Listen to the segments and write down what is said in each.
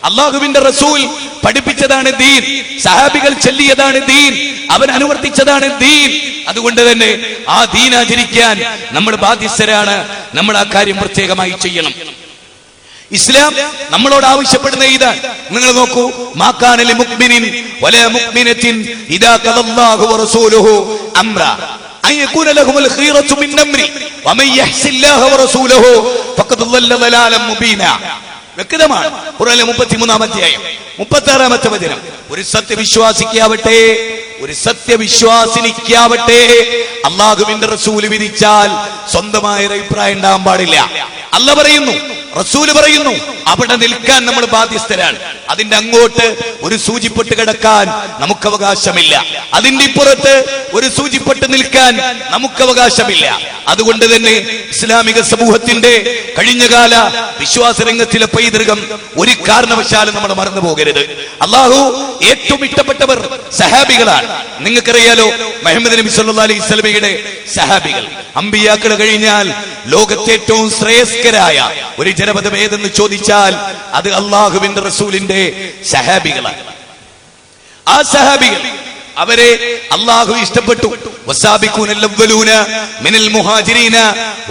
അള്ളാഹുവിന്റെ റസൂൽ പഠിപ്പിച്ചതാണ് ദീൻ, സഹാബികൾ ചൊല്ലിയതാണ് ദീൻ, അവൻ അനുവർത്തിച്ചതാണ് ദീൻ. അതുകൊണ്ട് തന്നെ ആ ദീൻ ആചരിക്കാൻ നമ്മൾ ബാധ്യസ്ഥരാണ്. നമ്മൾ ആ കാര്യം പ്രത്യേകമായി ചെയ്യണം. ഇസ്ലാം നമ്മളോട് ആവശ്യപ്പെടുന്ന ഇതാണ്. നിങ്ങൾ നോക്കൂ, മാ കാന ലി മുഅ്മിനിൻ വലാ മുഅ്മിനത്തിൻ ഇദാ ഖദല്ലാഹു വറസൂലുഹു അംറ അൻ യകൂന ലഹുൽ ഖീറത്തു മിൻ അംരി വമൻ യഹ്സില്ലാഹ വറസൂലുഹു ഫഖദ് ളല്ല ളലാലൻ മുബീന. വ്യക്തമാണ്. ഖുർആനിലെ 33-ാം അധ്യായം 36-ാമത്തെ വചനം. ഒരു സത്യവിശ്വാസിക്കാവട്ടെ, ഒരു സത്യവിശ്വാസിനിക്കാവട്ടെ, അള്ളാഹുവിന്റെ റസൂൽ വിധിച്ചാൽ സ്വന്തമായ അഭിപ്രായം ഉണ്ടാകാൻ പാടില്ല. അല്ലാഹു പറയുന്നു, റസൂല് പറയുന്നു, അവിടെ നിൽക്കാൻ നമ്മൾ ബാധ്യസ്ഥരാണ്. അതിന്റെ അങ്ങോട്ട് ഒരു സൂചിപ്പെട്ട് കിടക്കാൻ നമുക്ക് അവകാശമില്ല. അതിന്റെ ഇപ്പുറത്ത് ഒരു സൂചിപ്പെട്ട് നിൽക്കാൻ നമുക്ക് അവകാശമില്ല. അതുകൊണ്ട് തന്നെ ഇസ്ലാമിക സമൂഹത്തിന്റെ കഴിഞ്ഞകാല വിശ്വാസ രംഗത്തിലെ പൈതൃകം ഒരു കാരണവശാലും നമ്മൾ മറന്നു പോകരുത്. അള്ളാഹു ഏറ്റവും ഇഷ്ടപ്പെട്ടവർ സഹാബികളാണ്. നിങ്ങൾക്കറിയാലോ, മുഹമ്മദ് നബി സല്ലല്ലാഹു അലൈഹി വസല്ലമയുടെ സഹാബികൾ. അമ്പിയാക്കൾ കഴിഞ്ഞാൽ ലോകത്തെ ഏറ്റവും ശ്രേയസ്കരായ ഒരു ജനപദം ഏതെന്ന് ചോദിച്ചാൽ അത് അള്ളാഹുവിന്റെ റസൂലിന്റെ സഹാബികളാണ്. ആ സഹാബികൾ, അവരെ അള്ളാഹു ഇഷ്ടപ്പെട്ടു. വസാബിഖൂനൽ അവ്വലൂന മിനൽ മുഹാജിരീന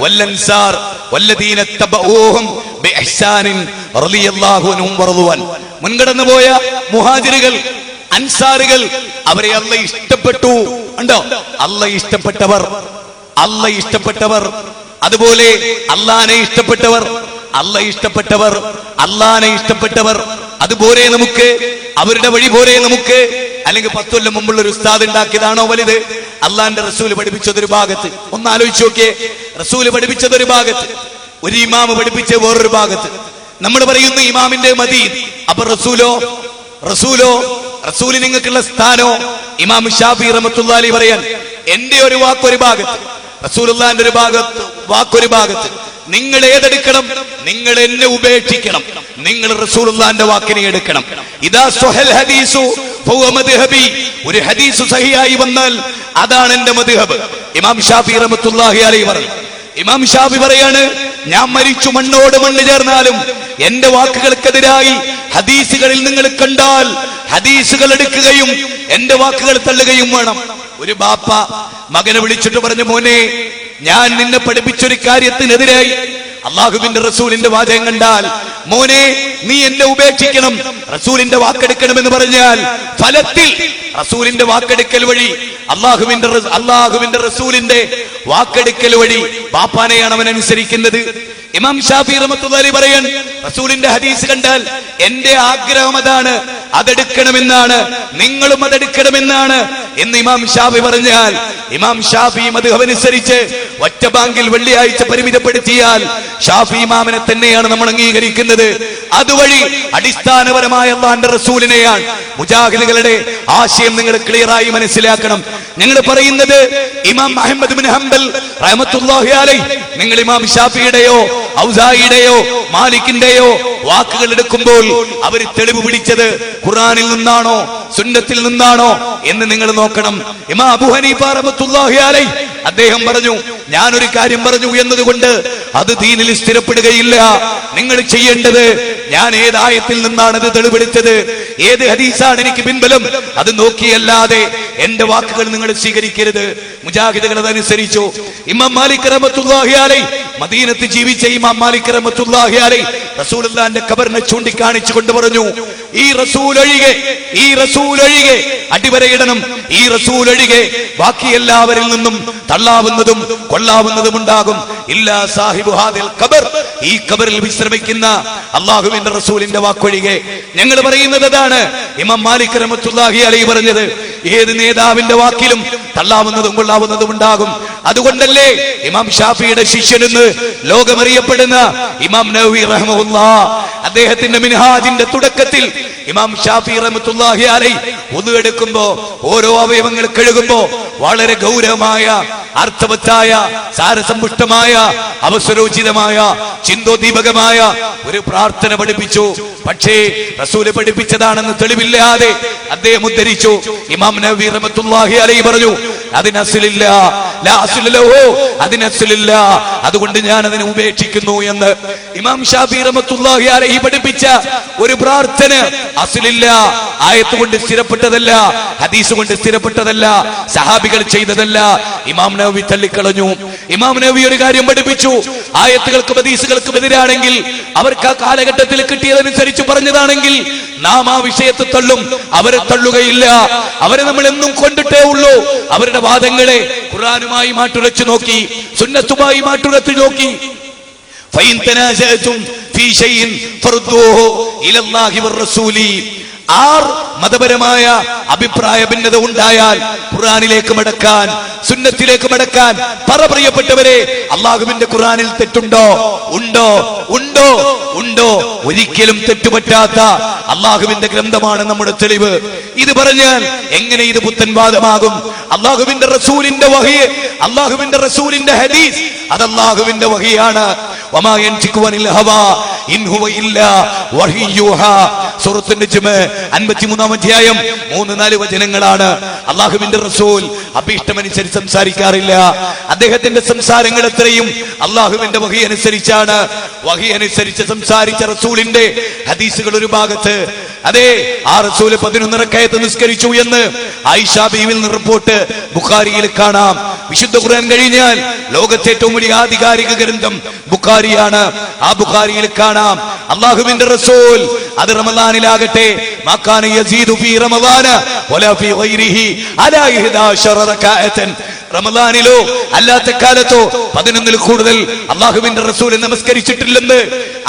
വൽ അൻസാർ വല്ലദീന തബഊഹും ബിഇഹ്സാനിൻ റളിയല്ലാഹു അൻഹും വറദുവൻ. മുൻകടന്നുപോയ മുഹാജിറുകൾ, അൻസാറുകൾ, അവരെ അല്ലാഹു ഇഷ്ടപ്പെട്ടു. ഉണ്ടോ? അല്ലാഹു ഇഷ്ടപ്പെട്ടവർ, അല്ലാഹു ഇഷ്ടപ്പെട്ടവർ, അതുപോലെ അല്ലാഹനെ ഇഷ്ടപ്പെട്ടവർ, അല്ലാഹു ഇഷ്ടപ്പെട്ടവർ, അല്ലാഹനെ ഇഷ്ടപ്പെട്ടവർ. അതുപോലെ നമുക്ക് അവരുടെ വഴി പോലെ നമുക്ക്, അല്ലെങ്കിൽ 10 കൊല്ലം മുമ്പുള്ള ഒരു ഉസ്താദ് ഉണ്ടാക്കിയതാണോ വലുത്? അള്ളാന്റെ റസൂല് പഠിപ്പിച്ചതൊരു ഭാഗത്ത്. ഒന്ന് ആലോചിച്ച് നോക്കിയേ. റസൂല് പഠിപ്പിച്ചതൊരു ഭാഗത്ത്, ഒരു ഇമാമ് പഠിപ്പിച്ച വേറൊരു ഭാഗത്ത്. നമ്മൾ പറയുന്നു ഇമാമിന്റെ മതി. അപ്പൊ റസൂലോ റസൂല് നിങ്ങൾക്കുള്ള സ്ഥാനോ? ഇമാം ശാഫിഈ റഹ്മത്തുള്ളാഹി അലൈഹി പറയാൻ, എന്റെ ഒരു വാക്കൊരു ഭാഗത്ത്, റസൂലുള്ളാഹിന്റെ ഒരു വാക്കൊരു ഭാഗത്ത്. നിങ്ങൾ ഏതെടുക്കണം? നിങ്ങൾ എന്നെ ഉപേക്ഷിക്കണം. നിങ്ങൾ റസൂലുള്ളാഹിന്റെ വാക്കിനെ എടുക്കണം. ഇദാ സ്വഹൽ ഹദീസു ഫഹുവ മദ്ഹബി. ഒരു ഹദീസ് സഹിയായി വന്നാൽ അതാണ് എന്റെ മദ്ഹബ്. ഇമാം ശാഫിഈ റഹ്മത്തുള്ളാഹി അലൈഹി പറഞ്ഞു. ഇമാം ശാഫി പറയാണ്, ഞാൻ മരിച്ചു മണ്ണോട് മണ്ണ് ചേർന്നാലും എന്റെ വാക്കുകൾക്കെതിരായി ഹദീസുകളിൽ നിങ്ങൾ കണ്ടാൽ ഹദീസുകൾ എടുക്കുകയും എന്റെ വാക്കുകൾ തള്ളുകയും വേണം. ഒരു ബാപ്പ മകനെ വിളിച്ചിട്ട് പറഞ്ഞു, മോനെ, ഞാൻ നിന്നെ പഠിപ്പിച്ചൊരു കാര്യത്തിനെതിരായി അള്ളാഹുവിന്റെ റസൂലിന്റെ വാചകം കണ്ടാൽ മോനെ നീ എന്നെ ഉപേക്ഷിക്കണം, റസൂലിന്റെ വാക്കെടുക്കണമെന്ന് പറഞ്ഞാൽ ഫലത്തിൽ റസൂലിന്റെ വാക്കെടുക്കൽ വഴി അള്ളാഹുവിന്റെ റസൂലിന്റെ വാക്കെടുക്കൽ വഴി ബാപ്പാനെയാണ് അവൻ അനുസരിക്കുന്നത്. ഇമാം ശാഫിഈ റഹ്മത്തുള്ളാഹി അലൈഹി പറയാൻ, റസൂലിന്റെ ഹദീസ് കണ്ടാൽ എന്റെ ആഗ്രഹം അതാണ്, അതെടുക്കണമെന്നാണ്, നിങ്ങളും അതെടുക്കണമെന്നാണ് എന്ന് ഇമാം ശാഫിഈ പറഞ്ഞാൽ, ഇമാം ശാഫിഈ മദ്ഹബ് അനുസരിച്ച് ഒറ്റ ബാങ്കിൽ വെള്ളിയാഴ്ച പരിമിതപ്പെടുത്തിയാൽ ശാഫിഈ ഇമാമിനെ തന്നെയാണ് നമ്മൾ അംഗീകരിക്കുന്നത്. അതുവഴി അടിസ്ഥാനപരമായ അല്ലാഹുവിന്റെ റസൂലിനെയാണ്. മുജാഹിദുകളുടെ ആശയം നിങ്ങൾ ക്ലിയറായി മനസ്സിലാക്കണം. ഞങ്ങൾ പറയുന്നത് ഇമാം അഹ്മദ് ബിൻ ഹംബൽ റഹ്മത്തുള്ളാഹി അലൈഹി, നിങ്ങൾ ഇമാം ശാഫിഈയുടെയോ ഔസാഇയുടെയോ മാലിക്കിന്റെയോ വാക്കുകൾ എടുക്കുമ്പോൾ അവർ തെളിവ് പിടിച്ചത് ഖുർആനിൽ നിന്നാണോ സുന്നത്തിൽ നിന്നാണോ എന്ന് നിങ്ങൾ നോക്കണം. ഇമാം അബൂ ഹനീഫ റഹ്മത്തുള്ളാഹി അലൈഹി അദ്ദേഹം പറഞ്ഞു, ഞാനൊരു കാര്യം പറഞ്ഞു എന്നതുകൊണ്ട് അത് ദീനിൽ സ്ഥിരപ്പെടുകയില്ല. നിങ്ങൾ ചെയ്യേണ്ടത്, ഞാൻ ഏത് ആയത്തിൽ നിന്നാണ് അത് തെളിവെടുത്തത്, ഏത് ഹദീസാണ് എനിക്ക് പിൻബലം, അത് നോക്കിയല്ലാതെ എന്റെ വാക്കുകൾ നിങ്ങൾ സ്വീകരിക്കരുത്. മുജാഹിദുകൾ അതനുസരിച്ചു. ഇമാം മാലിക് റഹ്മത്തുള്ളാഹി അലൈഹി, മദീനത്ത് ജീവിച്ച ഇമാം മാലിക് റഹ്മത്തുള്ളാഹി അലൈഹി റസൂലുള്ളാഹിന്റെ ഖബറിനെ ചൂണ്ടിക്കാണിച്ചു കൊണ്ട് പറഞ്ഞു, ഈ റസൂൽ ഒഴികെ അടിവരയിടണം, ഈ റസൂൽ ഒഴികെ ബാക്കി എല്ലാവരിൽ നിന്നും തള്ളാവുന്നതും കൊള്ളാവുന്നതും ഉണ്ടാകും. ഇല്ലാ സാഹിബു ഹാദിൽ ഖബർ, ഈ ഖബറിൽ വിശ്രമിക്കുന്ന അല്ലാഹുവിന്റെ റസൂലിന്റെ വാക്കൊഴികെ. ഞങ്ങൾ പറയുന്നത് അതാണ് ഇമാം മാലിക് റഹ്മത്തുള്ളാഹി അലൈഹി പറഞ്ഞത്. ഏത് നേതാവിന്റെ വാക്കിലും തള്ളാവുന്നതും കൊള്ളാവുന്നതും ഉണ്ടാകും. അതുകൊണ്ടല്ലേ ഇമാം ഷാഫിയുടെ ശിഷ്യനെന്ന് ലോകമറിയപ്പെടുന്ന ഇമാം നവവി റഹ്മഹുല്ലാഹ് അദ്ദേഹത്തിന്റെ മിൻഹാജിന്റെ തുടക്കത്തിൽ ഇമാം ഷാഫി റഹ്മത്തുള്ളാഹി അലൈഹി വുദു എടുക്കുമ്പോ, ഓരോ അവയവങ്ങൾ കഴുകുമ്പോ വളരെ ഗൗരവമായ, അർത്ഥവത്തായ, സാരസമ്പുഷ്ടമായ, അവസരോചിതമായ, ചിന്തോദ്ദീപകമായ ഒരു പ്രാർത്ഥന പഠിപ്പിച്ചു. പക്ഷേ റസൂല് പഠിപ്പിച്ചതാണെന്ന് തെളിവില്ലാതെ അദ്ദേഹം ഉദ്ധരിച്ചു. ഇമാം നവവി റഹ്മത്തുള്ളാഹി അലൈഹി പറഞ്ഞു, അതിനസ്ലില്ല, ലാ അസ്ല ലഹു, അതിനസ്ലില്ല, അതുകൊണ്ട് ഞാൻ അതിനെ ഉപേക്ഷിക്കുന്നു എന്ന്. ഇമാം ഷാഫി റഹ്മത്തുള്ളാഹി അലൈഹി പഠിപ്പിച്ച ഒരു പ്രാർത്ഥന അസ്ലില്ല, ആയത്ത് കൊണ്ട് സ്ഥിരപ്പെട്ടതല്ല, ഹദീസ് കൊണ്ട് സ്ഥിരപ്പെട്ടതല്ല, സഹാബികൾ ചെയ്തതല്ല. ഇമാം നവവി തള്ളിക്കളഞ്ഞു. ഇമാം നവവി ഒരു കാര്യം പഠിപ്പിച്ചു, ആയത്തുകൾക്കും ഹദീസുകൾക്കും എതിരാണെങ്കിൽ, അവർക്ക് ആ കാലഘട്ടത്തിൽ കിട്ടിയതനുസരിച്ച് പറഞ്ഞതാണെങ്കിൽ നാം ആ വിഷയത്തെ തള്ളും, അവരെ തള്ളുകയില്ല. അവരെ നമ്മൾ എന്നും കൊണ്ടിട്ടേ ഉള്ളൂ. അവരുടെ വാദങ്ങളെ ഖുർആനുമായി മാറ്റുരച്ചു നോക്കി, സുന്നത്തുമായി മാറ്റുരച്ചു നോക്കി. ഫൈൻ തനാസഅതും ഫീ ഷൈഇൻ ഫർദൂഹു ഇലല്ലാഹി വറസൂലി. ആർ മതപരമായ അഭിപ്രായ ഭിന്നത ഉണ്ടായാൽ ഖുർആനിലേക്ക് മടക്കാൻ, സുന്നത്തിലേക്ക് മടക്കാൻ. പ്രിയപ്പെട്ടവരെ, അള്ളാഹുവിന്റെ ഖുർആനിൽ തെറ്റുണ്ടോ? ഉണ്ടോ? ഉണ്ടോ? ഉണ്ടോ? ഒരിക്കലും തെറ്റുപറ്റാത്ത അള്ളാഹുവിന്റെ ഗ്രന്ഥമാണ് നമ്മുടെ തെളിവ്. ഇത് പറഞ്ഞാൽ എങ്ങനെ ഇത് പുത്തൻവാദമാകും? അള്ളാഹുവിന്റെ റസൂലിന്റെ വഹി, അള്ളാഹുവിന്റെ റസൂലിന്റെ ഹദീസ്, അത് അള്ളാഹുവിന്റെ വഹിയാണ്. വമാ യൻതിഖു അനിൽ ഹവാ ഇൻ ഹുവ ഇല്ലാ വഹിയുഹാ. സൂറത്തുൻ നജ്മ് 53-ാം അധ്യായം 3-4 വചനങ്ങളാണ്. അള്ളാഹുവിന്റെ റസൂൽ അഭീഷ്ടമനുസരിച്ച് സംസാരിക്കാറില്ല. അദ്ദേഹത്തിന്റെ സംസാരങ്ങൾ എത്രയും അള്ളാഹുവിന്റെ വഹി അനുസരിച്ചാണ്. വഹി അനുസരിച്ച് സംസാരിച്ച റസൂലിന്റെ ഹദീസുകൾ ഒരു ഭാഗത്ത്. അതെ, ആ റസൂൽ 11 റക്അത്ത് നിസ്കരിച്ചു എന്ന് ആയിഷ ബീവിയിൽ നിന്ന് റിപ്പോർട്ട് ബുഖാരിയിൽ കാണാം. വിശുദ്ധ ഖുർആൻ കഴിഞ്ഞാൽ ലോകത്തെ ഏറ്റവും വലിയ ആധികാരിക ഗ്രന്ഥം ബുഖാരിയാണ്. ആ ബുഖാരിയിൽ കാണാം അള്ളാഹുവിന്റെ റസൂൽ അത് റമളാനിലാകട്ടെ മാകാന യസീദു ഫീ റമളാന വലാ ഫീ ഗൈരിഹി അലാ 11 റക്അത്തൻ. റമളാനിലോ അല്ലാത്ത കാലത്തോ 11-ൽ കൂടുതൽ അള്ളാഹുവിന്റെ റസൂൽ നമസ്കരിച്ചിട്ടില്ലെന്ന്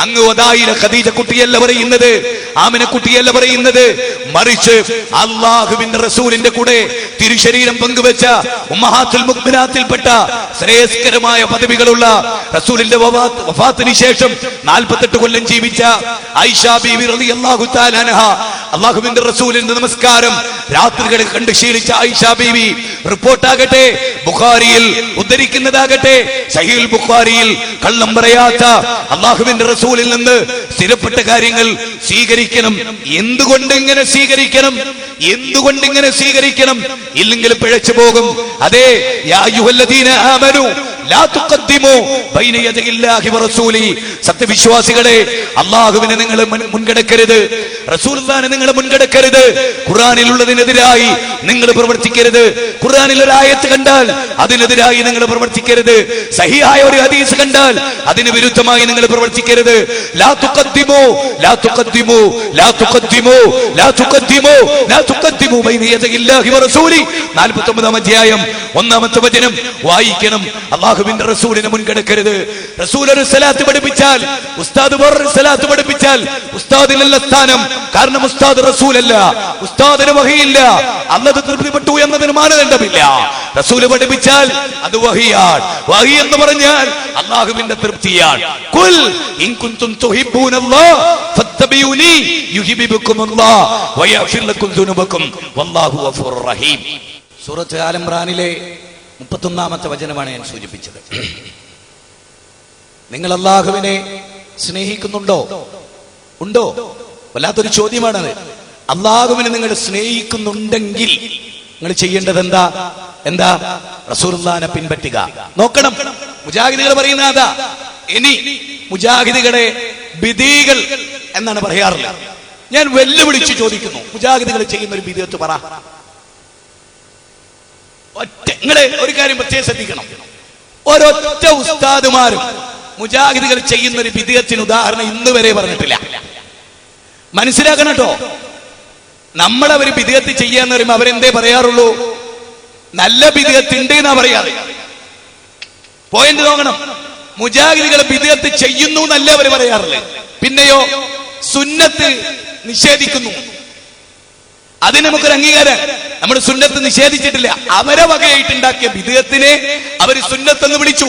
അങ്ങ് വദായിലെ ഖദീജ കുട്ടിയല്ല പറയുന്നത്, ആമിന കുട്ടിയല്ല പറയുന്നത്. മറിച്ച് അള്ളാഹുവിന്റെ റസൂലിന്റെ കൂടെ തിരുശരീരം പങ്കുവെച്ച ഉമ്മഹാത്തുൽ മുഅ്മിനാത്തിൽപ്പെട്ട ശ്രേയസ്കരമായ പദവികളുള്ള റസൂലിന്റെ വഫാത്തിന് ശേഷം 48 കൊല്ലം ജീവിച്ച ആയിഷ ബീവി റളിയല്ലാഹു തആല അൻഹ, അള്ളാഹുവിന്റെ റസൂലിന്റെ നമസ്കാരം രാത്രികളിൽ കണ്ട് ശീലിച്ച ആയിഷ ബീവി റിപ്പോർട്ടാകട്ടെ, ബുഖാരിയിൽ ഉദ്ധരിക്കുന്നതാകട്ടെ, സഹീഹുൽ ബുഖാരിയിൽ കള്ളം പറയാത്ത അള്ളാഹുവിന്റെ റസൂലിൽ നിന്ന് സ്ഥിരപ്പെട്ട കാര്യങ്ങൾ സ്വീകരിക്കണം. എന്തുകൊണ്ട് ഇങ്ങനെ സ്വീകരിക്കണം? എന്തുകൊണ്ട് ഇങ്ങനെ സ്വീകരിക്കണം? ഇല്ലെങ്കിൽ പിഴച്ചു പോകും. അതെ, യാ അയ്യുഹല്ലദീന ആമനു ലാ തുഖദ്ദിമു ബൈന യദയില്ലാഹി വറസൂലി. സത്യവിശ്വാസികളെ, അള്ളാഹുവിനെ നിങ്ങൾ മുൻകടക്കരുത്, റസൂലുള്ളാഹിനെ നിങ്ങൾ മുൻകടക്കരുത്. ഖുർആനിലുള്ളതിനെതിരായി നിങ്ങൾ പ്രവർത്തിക്കരുത്. ഖുർആനിൽ ഒരു ആയത്ത് കണ്ടാൽ അതിനെതിരായി നിങ്ങൾ പ്രവർത്തിക്കരുത്. സഹിഹായ ഒരു ഹദീസ് കണ്ടാൽ അതിന് വിരുദ്ധമായി നിങ്ങൾ പ്രവർത്തിക്കരുത്. ലാ തുഖദ്ദിമു ലാ തുഖദ്ദിമു ലാ തുഖദ്ദിമു ലാ തുഖദ്ദിമു ലാ തുഖദ്ദിമു ബൈന യദയില്ലാഹി വറസൂലി. 49-ാം അധ്യായം 1-ാമത്തെ വചനം വായിക്കണം. അള്ളാഹുവിന്റെ റസൂലിനെ മുൻകടക്കരുത്. റസൂൽ ഒരു സലാത്ത് പഠിപ്പിച്ചാൽ, ഉസ്താദ് വേറൊരു സലാത്ത് പഠിപ്പിച്ചാൽ ഉസ്താദിനല്ല സ്ഥാനം. കാരണം ഉസ്താദ് റസൂലല്ല, ഉസ്താദിന് വഹിയില്ല. അല്ലാഹു തൃപ്തിപ്പെട്ടു എന്നതിന് മാനദണ്ഡമില്ല. റസൂൽ പഠിപ്പിച്ചാൽ അത് വഹിയാണ്. വഹി എന്ന് പറഞ്ഞാൽ അള്ളാഹുവിന്റെ തൃപ്തിയാണ്. ഖുൽ ഇൻ കുൻതും തുഹിബ്ബൂനല്ലാഹ് ഫത്തബിഊനി യുഹിബ്ബുകുമുല്ലാഹ് വയഗ്ഫിർ ലക്കും ദുനൂബക്കും വല്ലാഹു ഗഫൂറുർ റഹീം. സൂറത്ത് ആൽ ഇംറാനിലെ 31-ാമത്തെ വചനമാണ് ഞാൻ സൂചിപ്പിച്ചത്. നിങ്ങൾ അള്ളാഹുവിനെ സ്നേഹിക്കുന്നുണ്ടോ? ഉണ്ടോ? വല്ലാത്തൊരു ചോദ്യമാണത്. അള്ളാഹുവിനെ നിങ്ങൾ സ്നേഹിക്കുന്നുണ്ടെങ്കിൽ നിങ്ങൾ ചെയ്യേണ്ടത് എന്താ? എന്താ? റസൂലുള്ളാഹിനെ പിൻപറ്റുക. നോക്കണം, മുജാഹിദുകൾ പറയുന്ന അതാ. ഇനി മുജാഹിദുകളെ ബിദീകൾ എന്നാണ് പറയാറുള്ളത്. ഞാൻ വെല്ലുവിളിച്ച് ചോദിക്കുന്നു, മുജാഹിദുകൾ ചെയ്യുന്ന ഒരു ബിദഅത്ത് പറ. നിങ്ങളെ ഒരു കാര്യം പ്രത്യേകം ശ്രദ്ധിക്കണം, ഒരൊറ്റ ഉസ്താദുമാരും മുജാഹിദുകൾ ചെയ്യുന്ന ഒരു ബിദഅത്തിന് ഉദാഹരണം ഇന്ന് വരെ പറഞ്ഞിട്ടില്ല. മനസ്സിലാക്കണം കേട്ടോ. നമ്മളവര് ബിദഅത്ത് ചെയ്യാന്ന് പറയുമ്പോൾ അവരെന്തേ പറയാറുള്ളൂ? നല്ല ബിദഅത്ത് ഉണ്ട് എന്നാ പറയാറ്. പോയിന്റ് നോക്കണം. മുജാഹിദുകൾ ബിദഅത്ത് ചെയ്യുന്നു എന്നല്ല അവര് പറയാറില്ലേ. പിന്നെയോ സുന്നത്ത് നിഷേധിക്കുന്നു. അതിന് നമുക്കൊരു അംഗീകാരം. നമ്മൾ സുന്നത്ത് നിഷേധിച്ചിട്ടില്ല. അവരെ വകയായിട്ടുണ്ടാക്കിയ ബിദഅത്തിനെ അവര് സുന്നത്ത് എന്ന് വിളിച്ചു.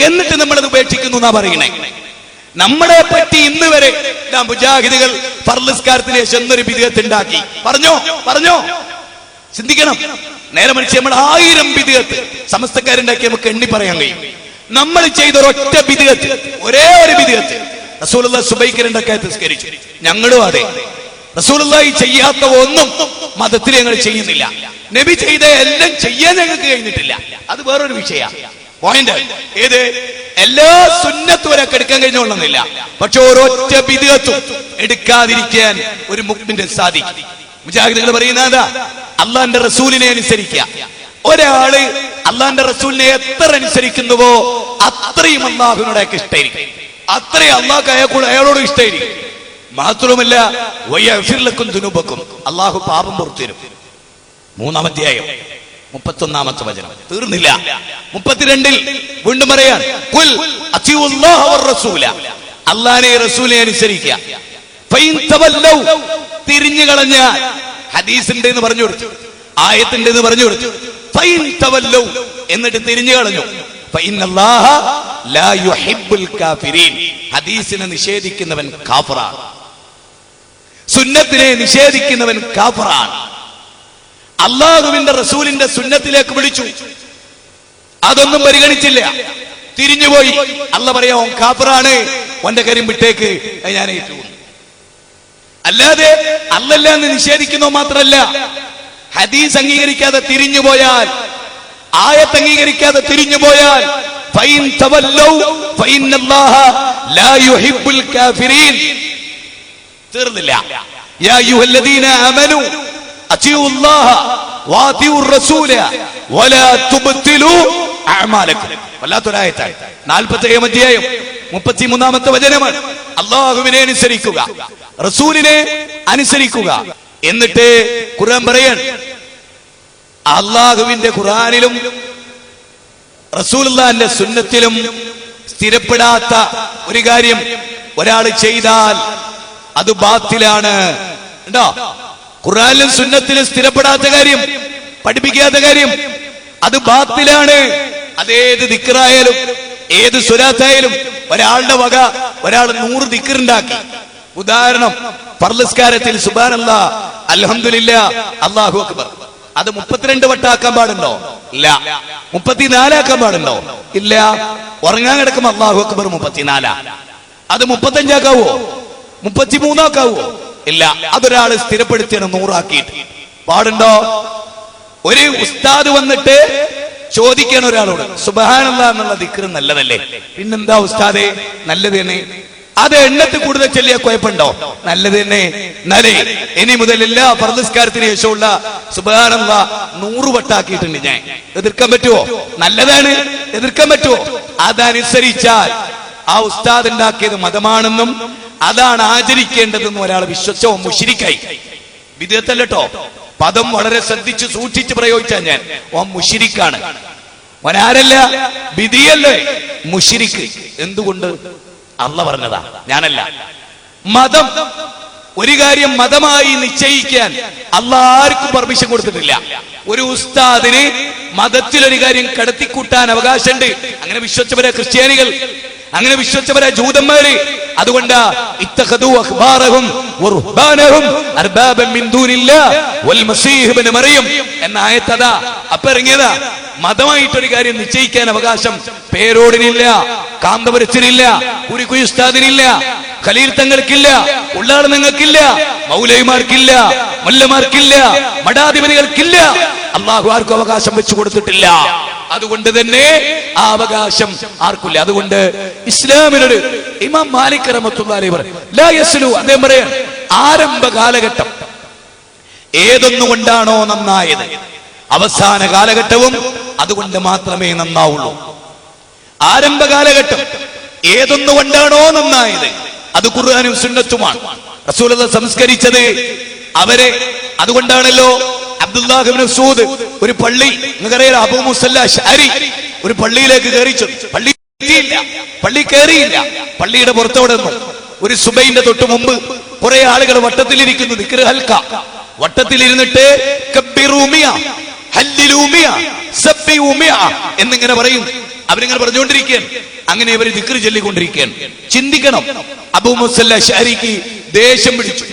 എന്നിട്ട് നമ്മളത് ഉപേക്ഷിക്കുന്നു എന്നാ പറയണേ. നമ്മളെ പറ്റി ഇന്ന് വരെ മുജാഹിദുകൾ ഫർളിസ്കാരത്തിന് ശേഷം എന്നൊരു ബിദഅത്ത് ഉണ്ടാക്കി പറഞ്ഞോ ചിന്തിക്കണം. നേരെ മറിച്ച് നമ്മൾ 1000 ബിദഅത്ത് സമസ്തക്കാരുണ്ടാക്കി നമുക്ക് എണ്ണി പറയാൻ കഴിയും. നമ്മൾ ചെയ്ത ഒരൊറ്റ ബിദഅത്ത്, ഒരേ ഒരു ബിദഅത്ത്, റസൂലുള്ളാഹി സുബൈക്ക് 2 റക്അത്ത് നിസ്കരിച്ചു. ഞങ്ങളും അതെ. റസൂലുള്ളാഹി ചെയ്യാത്ത ഒന്നും മതത്തിൽ ഞങ്ങൾ ചെയ്യുന്നില്ല. നബി ചെയ്ത എല്ലാം ചെയ്യാൻ ഞങ്ങൾക്ക് കഴിഞ്ഞിട്ടില്ല. അത് വേറൊരു വിഷയമാണ്. പോയിന്റ് ഏത്? എല്ലാ സുന്നത്തും ഒരാൾക്ക് എടുക്കാൻ കഴിഞ്ഞോളന്നില്ല. പക്ഷെ ഒരൊറ്റ ബിദ്അത്തും എടുക്കാതിരിക്കാൻ ഒരു മുഅ്മിന് സാധിക്കും. മുജാഹിദുകൾ പറയുന്നതാ, അള്ളാന്റെ റസൂലിനെ അനുസരിക്കുക. ഒരാള് അള്ളാന്റെ റസൂലിനെ എത്ര അനുസരിക്കുന്നുവോ അത്രയും അള്ളാഹുവിനോട് അയാൾക്ക് ഇഷ്ടമായിരിക്കും, അത്രയും അള്ളാഹ് അയാളോട് ഇഷ്ടമായിരിക്കും. മാത്രവുമല്ല വയഗ്ഫിർലക്കും ദുനൂബക്കും, അള്ളാഹു പാപം പുറത്തുതരും. 3-ാം അധ്യായം 31-ാമത്തെ വചനം. തീർന്നില്ല. 32-ൽ വീണ്ടും പറയാൻ, ഖുൽ അത്തിഉല്ലാഹ വറസൂല, അള്ളാഹുവിനെ റസൂലിനെ അനുസരിക്കുക. ഫൈൻ തവല്ലൗ, തിരിഞ്ഞു കളഞ്ഞാൽ, ഹദീസിന്റെ എന്ന് പറഞ്ഞു കൊടുത്തു, ആയത്തിന്റെ എന്ന് പറഞ്ഞു കൊടുത്തു. ഫൈൻ തവല്ലൗ, എന്നിട്ട് തിരിഞ്ഞു കളഞ്ഞു. ഫഇന്നല്ലാഹ ലാ യുഹിബ്ബുൽ കാഫിരീൻ, ഹദീസിനെ നിഷേധിക്കുന്നവൻ കാഫിറാണ്, സുന്നത്തിനെ നിഷേധിക്കുന്നവൻ കാഫിറാണ്. അള്ളാഹുവിന്റെ റസൂലിന്റെ സുന്നത്തിലേക്ക് വിളിച്ചു, അതൊന്നും പരിഗണിച്ചില്ല, തിരിഞ്ഞുപോയി. അള്ളാഹ് പറയാ ഓൻ കാഫിറാണ്, ഓന്റെ കാര്യം വിട്ടേക്ക്, ഞാൻ ഏറ്റു. അല്ലാതെ അല്ലല്ലാന്ന് നിഷേധിക്കുന്നോ മാത്രല്ല, ഹദീസ് അംഗീകരിക്കാതെ തിരിഞ്ഞുപോയാൽ, ആയത്ത് അംഗീകരിക്കാതെ തിരിഞ്ഞുപോയാൽ, ഫൈൻ തവല്ലൗ ഫഇന്നല്ലാഹ ലാ യുഹിബ്ബുൽ കാഫിരീൻ. തീർന്നില്ല. യാ അയ്യുഹല്ലദീന ആമനൂ അത്തിഉല്ലാഹ വഅതിഉർ റസൂല വലാ തുബ്തിലൂ അഅമാലക്കും. വല്ലാത്തൊരായത്താണ്. 47-ാം അധ്യായം 33-ാമത്തെ വചനമാണ്. അല്ലാഹുവിനെ അനുസരിക്കുക, റസൂലിനെ അനുസരിക്കുക. എന്നിട്ട് ഖുർആൻ പറയാൻ, അള്ളാഹുവിന്റെ ഖുർആനിലും റസൂലുള്ളാഹിന്റെ സുന്നത്തിലും സ്ഥിരപ്പെടാത്ത ഒരു കാര്യം ഒരാൾ ചെയ്താൽ അത് ബാത്തിലാണ്. ഉണ്ടോ? ഖുർആനിലും സുന്നത്തിലും സ്ഥിരപ്പെടാത്ത കാര്യം, പഠിപ്പിക്കാത്ത കാര്യം, അത് ബാത്തിലാണ്. അതേത് ദിക്റായാലും ഏത് സ്വലാത്തായാലും ഒരാളുടെ വക ഒരാൾ 100 ദിക്റുണ്ടാക്കി. ഉദാഹരണം, ഫർളിസ്കാരത്തിൽ സുബ്ഹാനല്ലാഹ്, അൽഹംദുലില്ലാഹ്, അല്ലാഹു അക്ബർ, അത് 32 വട്ടാക്കാൻ പാടുണ്ടോ? ഇല്ല. 34 ആക്കാൻ പാടുണ്ടോ? ഇല്ല. ഉറങ്ങാൻ കിടക്കുമ്പോ അല്ലാഹു അക്ബർ 34, അത് 35 ആക്കാവോ? 33 ആക്കാവോ? ഇല്ല. അതൊരാള് സ്ഥിരപ്പെടുത്തിയാണ് 100 ആക്കിയിട്ട്. പാടുണ്ടോ? ഒരു ഉസ്താദ് വന്നിട്ട് ചോദിക്കാൻ ഒരാളോട്, സുബ്ഹാനല്ലാഹ് എന്നുള്ള ദിക്ർ നല്ലതല്ലേ? പിന്നെന്താ ഉസ്താദേ, നല്ലത് തന്നെ. അത് എണ്ണത്തിൽ കൂടുതൽ ചെല്ലിയ കുഴപ്പമുണ്ടോ? നല്ലത് തന്നെ. എന്നാലേ ഇനി മുതൽ എല്ലാ ഫർളിസ്കാരത്തിന് ശേഷമുള്ള സുബ്ഹാനല്ലാഹ് 100 വട്ടാക്കിയിട്ടുണ്ട് ഞാൻ. എതിർക്കാൻ പറ്റുമോ? നല്ലതാണ്, എതിർക്കാൻ പറ്റുമോ? അതനുസരിച്ചാൽ ആ ഉസ്താദ് ഉണ്ടാക്കിയത് മതമാണെന്നും അതാണ് ആചരിക്കേണ്ടതെന്നും ഒരാൾ വിശ്വസിച്ചോ മുശ്രിക്കായി. വിദ്യാർത്ഥല്ലോ, പദം വളരെ ശ്രദ്ധിച്ച് സൂക്ഷിച്ച് പ്രയോഗിച്ചാൽ ഞാൻ ഓൻ മുശ്രിക്കാണ്. ഓനാരല്ല, ബിദിയല്ലേ, മുശ്രിക്ക്. എന്തുകൊണ്ട്? അല്ലാഹ് പറഞ്ഞതാ, ഞാനല്ല. മതം, ഒരു കാര്യം മതമായി നിശ്ചയിക്കാൻ അല്ലാഹ് ആർക്കും പെർമിഷൻ കൊടുത്തിട്ടില്ല. ഒരു ഉസ്താദിന് മതത്തിലൊരു കാര്യം കടത്തിക്കൂട്ടാൻ അവകാശമുണ്ട്. അങ്ങനെ വിശ്വസിച്ചവരെ ക്രിസ്ത്യാനികൾ, അങ്ങനെ വിശ്വസിച്ചവരെ ജൂതന്മാര്. അതുകൊണ്ട് ഇത്തഖദൂ അഖ്ബാറഹും വറുഹ്ബാനഹും അർബാബൻ മിൻ ദൂനില്ലാഹ് വൽ മസീഹ് ഇബ്നു മറിയം എന്ന ആയത്തതാ അപ്പൊ ഇറങ്ങിയതാ. മതമായിട്ടൊരു കാര്യം നിശ്ചയിക്കാൻ അവകാശം പേരോടിനില്ല, കാന്തപുരത്തിനില്ല, കുരിക്കുയി ഉസ്താദിനില്ല, ഖലീൽ തങ്ങൾക്കില്ല, ഉള്ളാൾ നിങ്ങൾക്കില്ല, മൗലവിമാർക്കില്ല, മല്ലമാർക്കില്ല, മഠാധിപതികൾക്കില്ല. അള്ളാഹു ആർക്കും അവകാശം വെച്ചു കൊടുത്തിട്ടില്ല. അതുകൊണ്ട് തന്നെ ആ അവകാശം ആർക്കില്ല. അതുകൊണ്ട് ഇസ്ലാമിനൊരു ഇമാം മാലിക് റഹ്മത്തുള്ളാഹി അലൈഹി പറയും, ലാ യസ്ലു, അദ്ദേഹം പറയാൻ, ആരംഭ കാലഘട്ടം ഏതൊന്നുകൊണ്ടാണോ നന്നായത്, അവസാന കാലഘട്ടവും അതുകൊണ്ട് മാത്രമേ നന്നാവുള്ളൂ. ആരംഭ കാലഘട്ടം ഏതൊന്നുകൊണ്ടാണോ നന്നായത് അത് ഖുർആനും സുന്നത്തുമാണ്. റസൂലുള്ളാഹി സംസ്കരിച്ചത് അവരെ അതുകൊണ്ടാണല്ലോ. അബ്ദുല്ലാഹ് ഇബ്നു മസ്ഊദ് ഒരു പള്ളി, നിങ്ങൾക്കറിയാലോ, അബൂ മുസല്ല അശ്അരി ഒരു പള്ളിയിലേക്ക് കയറിച്ചു. പള്ളി കയറിയില്ല, പള്ളിയുടെ പുറത്തോടെ നിന്നു. ഒരു സുബൈന്റെ തൊട്ട് മുമ്പ് കുറെ ആളുകൾ വട്ടത്തിലിരിക്കുന്നു, ദിക്ർ ഹൽക്ക. വട്ടത്തിലിരുന്നിട്ട് എന്നിങ്ങനെ പറയും. അവരിങ്ങനെ പറഞ്ഞുകൊണ്ടിരിക്കുകയാണ്. അങ്ങനെ ഇവർ ദിക്ർ ചൊല്ലിക്കൊണ്ടിരിക്കുകയാണ്. ചിന്തിക്കണം, അബൂ മുസല്ല അശ്അരിക്ക് ദേഷ്യം പിടിച്ചു.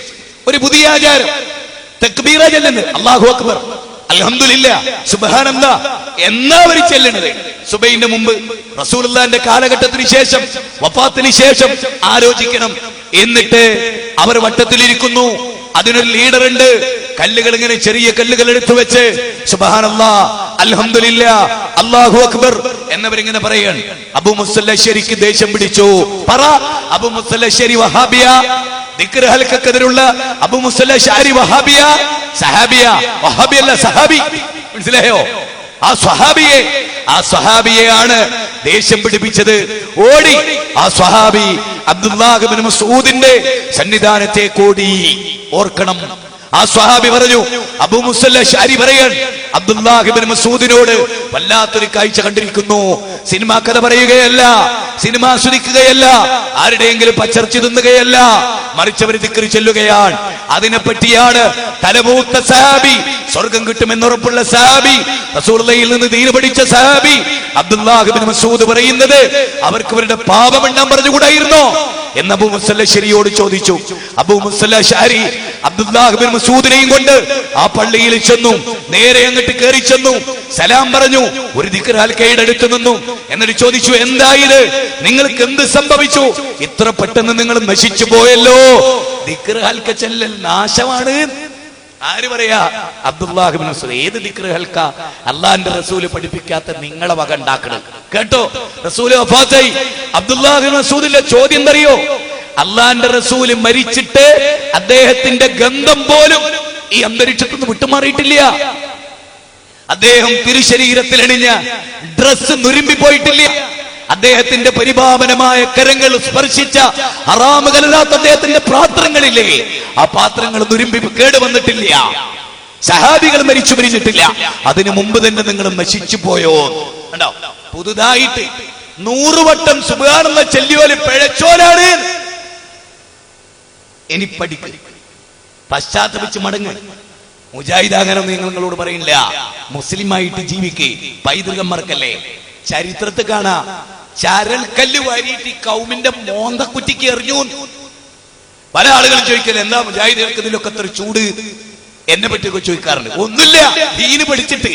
ഒരു പുതിയ ആചാരം, തക്ബീറ ചൊല്ലുന്നത്, അല്ലാഹു അക്ബർ, അൽഹംദുലില്ലാഹ്, സുബ്ഹാനല്ലാഹ് എന്നാ അവർ ചെല്ലണത്. സുബൈന്റെ മുമ്പ് റസൂലുള്ളാഹിന്റെ കാലഘട്ടത്തിന് ശേഷം, വഫാത്തിന് ശേഷം ആലോചിക്കണം. എന്നിട്ട് അവർ വട്ടത്തിലിരിക്കുന്നു. അതിനൊരു ലീഡർ ഉണ്ട്, കല്ലുകൾ ഇങ്ങനെ ചെറിയ കല്ലുകൾ എടുത്തു വെച്ച് സുബ്ഹാനല്ലാഹ് അൽഹംദുലില്ലാഹ് അല്ലാഹു അക്ബർ എന്നവരിങ്ങനെ പറയാണ്. അബൂ മുസല്ല അശ്ശരിക്ക് ദേഷ്യം പിടിച്ചു. പറ, അബൂ മുസല്ല അശ്ശരി വഹാബിയ? ദിക്ർ ഹൽക്കക്കെതിരുള്ള അബൂ മുസല്ല അശ്ശരി വഹാബിയ? സഹാബിയ? വഹാബിയല്ല, സഹാബി. മനസ്സിലായോ? ആ സ്വഹാബിയെയാണ് ദേഷ്യം പിടിപ്പിച്ചത്. ഓടി ആ സ്വഹാബി അബ്ദുല്ലാഹ് ഇബ്നു മസ്ഊദിന്റെ സന്നിധാനത്തേക്ക് ഓടി. ഓർക്കണം, ആ സ്വഹാബി പറഞ്ഞു, അബൂ മുസല്ല അശ്ശരി പറയാൻ അബ്ദുല്ലാഹ് ഇബ്നു മസ്ഊദിനോട് വല്ലാത്തൊരു കാഴ്ച കണ്ടിരിക്കുന്നു. സിനിമാ കഥ പറയുകയല്ല, സിനിമ ആസ്വദിക്കുകയല്ല, ആരുടെയെങ്കിലും പച്ചർച്ച തിന്നുകയല്ല, മറിച്ച് അവർ ദിക്ർ ചൊല്ലുകയാണ്. അതിനെപ്പറ്റിയാണ് തലമൂത്ത സഹാബി, സ്വർഗം കിട്ടുമെന്നുറപ്പുള്ള സഹാബി, റസൂലുള്ളാഹിയിൽ നിന്ന് ദീൻ പഠിച്ച സഹാബി അബ്ദുല്ലാഹ് ഇബ്നു മസ്ഊദ് പറയുന്നത് അവർക്ക് അവരുടെ പാപമെണ്ണാൻ പറഞ്ഞുകൂടായിരുന്നോ എന്ന് അബൂ മുസല്ല അശ്ശരിയോട് ചോദിച്ചു. അബൂ മുസല്ല അശ്ശരി അബ്ദുല്ലാഹ് ഇബ്നു മസ്ഊദിനെയും കൊണ്ട് ആ പള്ളിയിൽ ചെന്നു. നേരെ അങ്ങോട്ട് കയറി ചെന്നു, സലാം പറഞ്ഞു, ഒരു ദിക്ർ ഹൽക്കയുടെ അടുത്ത് നിന്നു. എന്നിട്ട് ചോദിച്ചു, എന്തായത്? നിങ്ങൾക്ക് എന്ത് സംഭവിച്ചു? ഇത്ര പെട്ടെന്ന് നിങ്ങൾ നശിച്ചു പോയല്ലോ. ദിക്ർ ഹൽക്ക ചെല്ലൽ നാശമാണ്. ആര് പറയാ? അബ്ദുല്ലാഹ് ഇബ്നു മസ്ഊദ്. ഏത് ദിക്ർ ഹൽക്ക? അല്ലാഹുവിന്റെ റസൂല് പഠിപ്പിക്കാത്ത നിങ്ങളെ വക ഉണ്ടാക്കണം. കേട്ടോ, റസൂല് വഫാത്തായി. അബ്ദുല്ലാഹ് ഇബ്നു മസ്ഊദിന്റെ ചോദ്യം എന്തറിയോ? അല്ലാഹുവിന്റെ റസൂല് മരിച്ചിട്ട് അദ്ദേഹത്തിന്റെ ഗന്ധം പോലും ഈ അന്തരീക്ഷത്തിൽ നിന്ന് വിട്ടുമാറിയിട്ടില്ല. അദ്ദേഹം തിരുശരീരത്തിൽ അണിഞ്ഞ ഡ്രസ് നുരുമ്പിപ്പോയിട്ടില്ല. അദ്ദേഹത്തിന്റെ പരിപാവനമായ കരങ്ങൾ സ്പർശിച്ച ഹറാമുകളല്ലാത്ത അദ്ദേഹത്തിന്റെ പാത്രങ്ങളില്ലേ, ആ പാത്രങ്ങൾ നുരുമ്പി കേടുവന്നിട്ടില്ല. സഹാബികൾ മരിച്ചു പിരിഞ്ഞിട്ടില്ല. അതിനു മുമ്പ് തന്നെ നിങ്ങൾ നശിച്ചു പോയോ? കണ്ടോ, പുതുതായിട്ട് 100 വട്ടം സുബ്ഹാനല്ലാഹ് ചൊല്ലിയോല് പിഴച്ചോലാണ്. ഇനി പഠിക്ക്, പശ്ചാത്തപിച്ച് മടങ്ങ്. മുജാഹിദ് അങ്ങനെ നിങ്ങളോട് പറയില്ല. മുസ്ലിമായിട്ട് ജീവിക്ക്, പൈതൃകം മറക്കല്ലേ. ചരിത്രത്തിൽ കാണാ, ചരൽ കല്ല് വാരിയിട്ട് കൗമിന്റെ മോന്തക്കുറ്റിക്ക് എറിഞ്ഞു. പല ആളുകളും ചോദിക്കല്ലേ, എന്താ മുജാഹിദുകൾക്ക് ഇതിലൊക്കെ അത്ര ചൂട്? എന്നെ പറ്റിയൊക്കെ ചോദിക്കാറുണ്ട്. ഒന്നുമില്ല, ദീന് പഠിച്ചിട്ട്,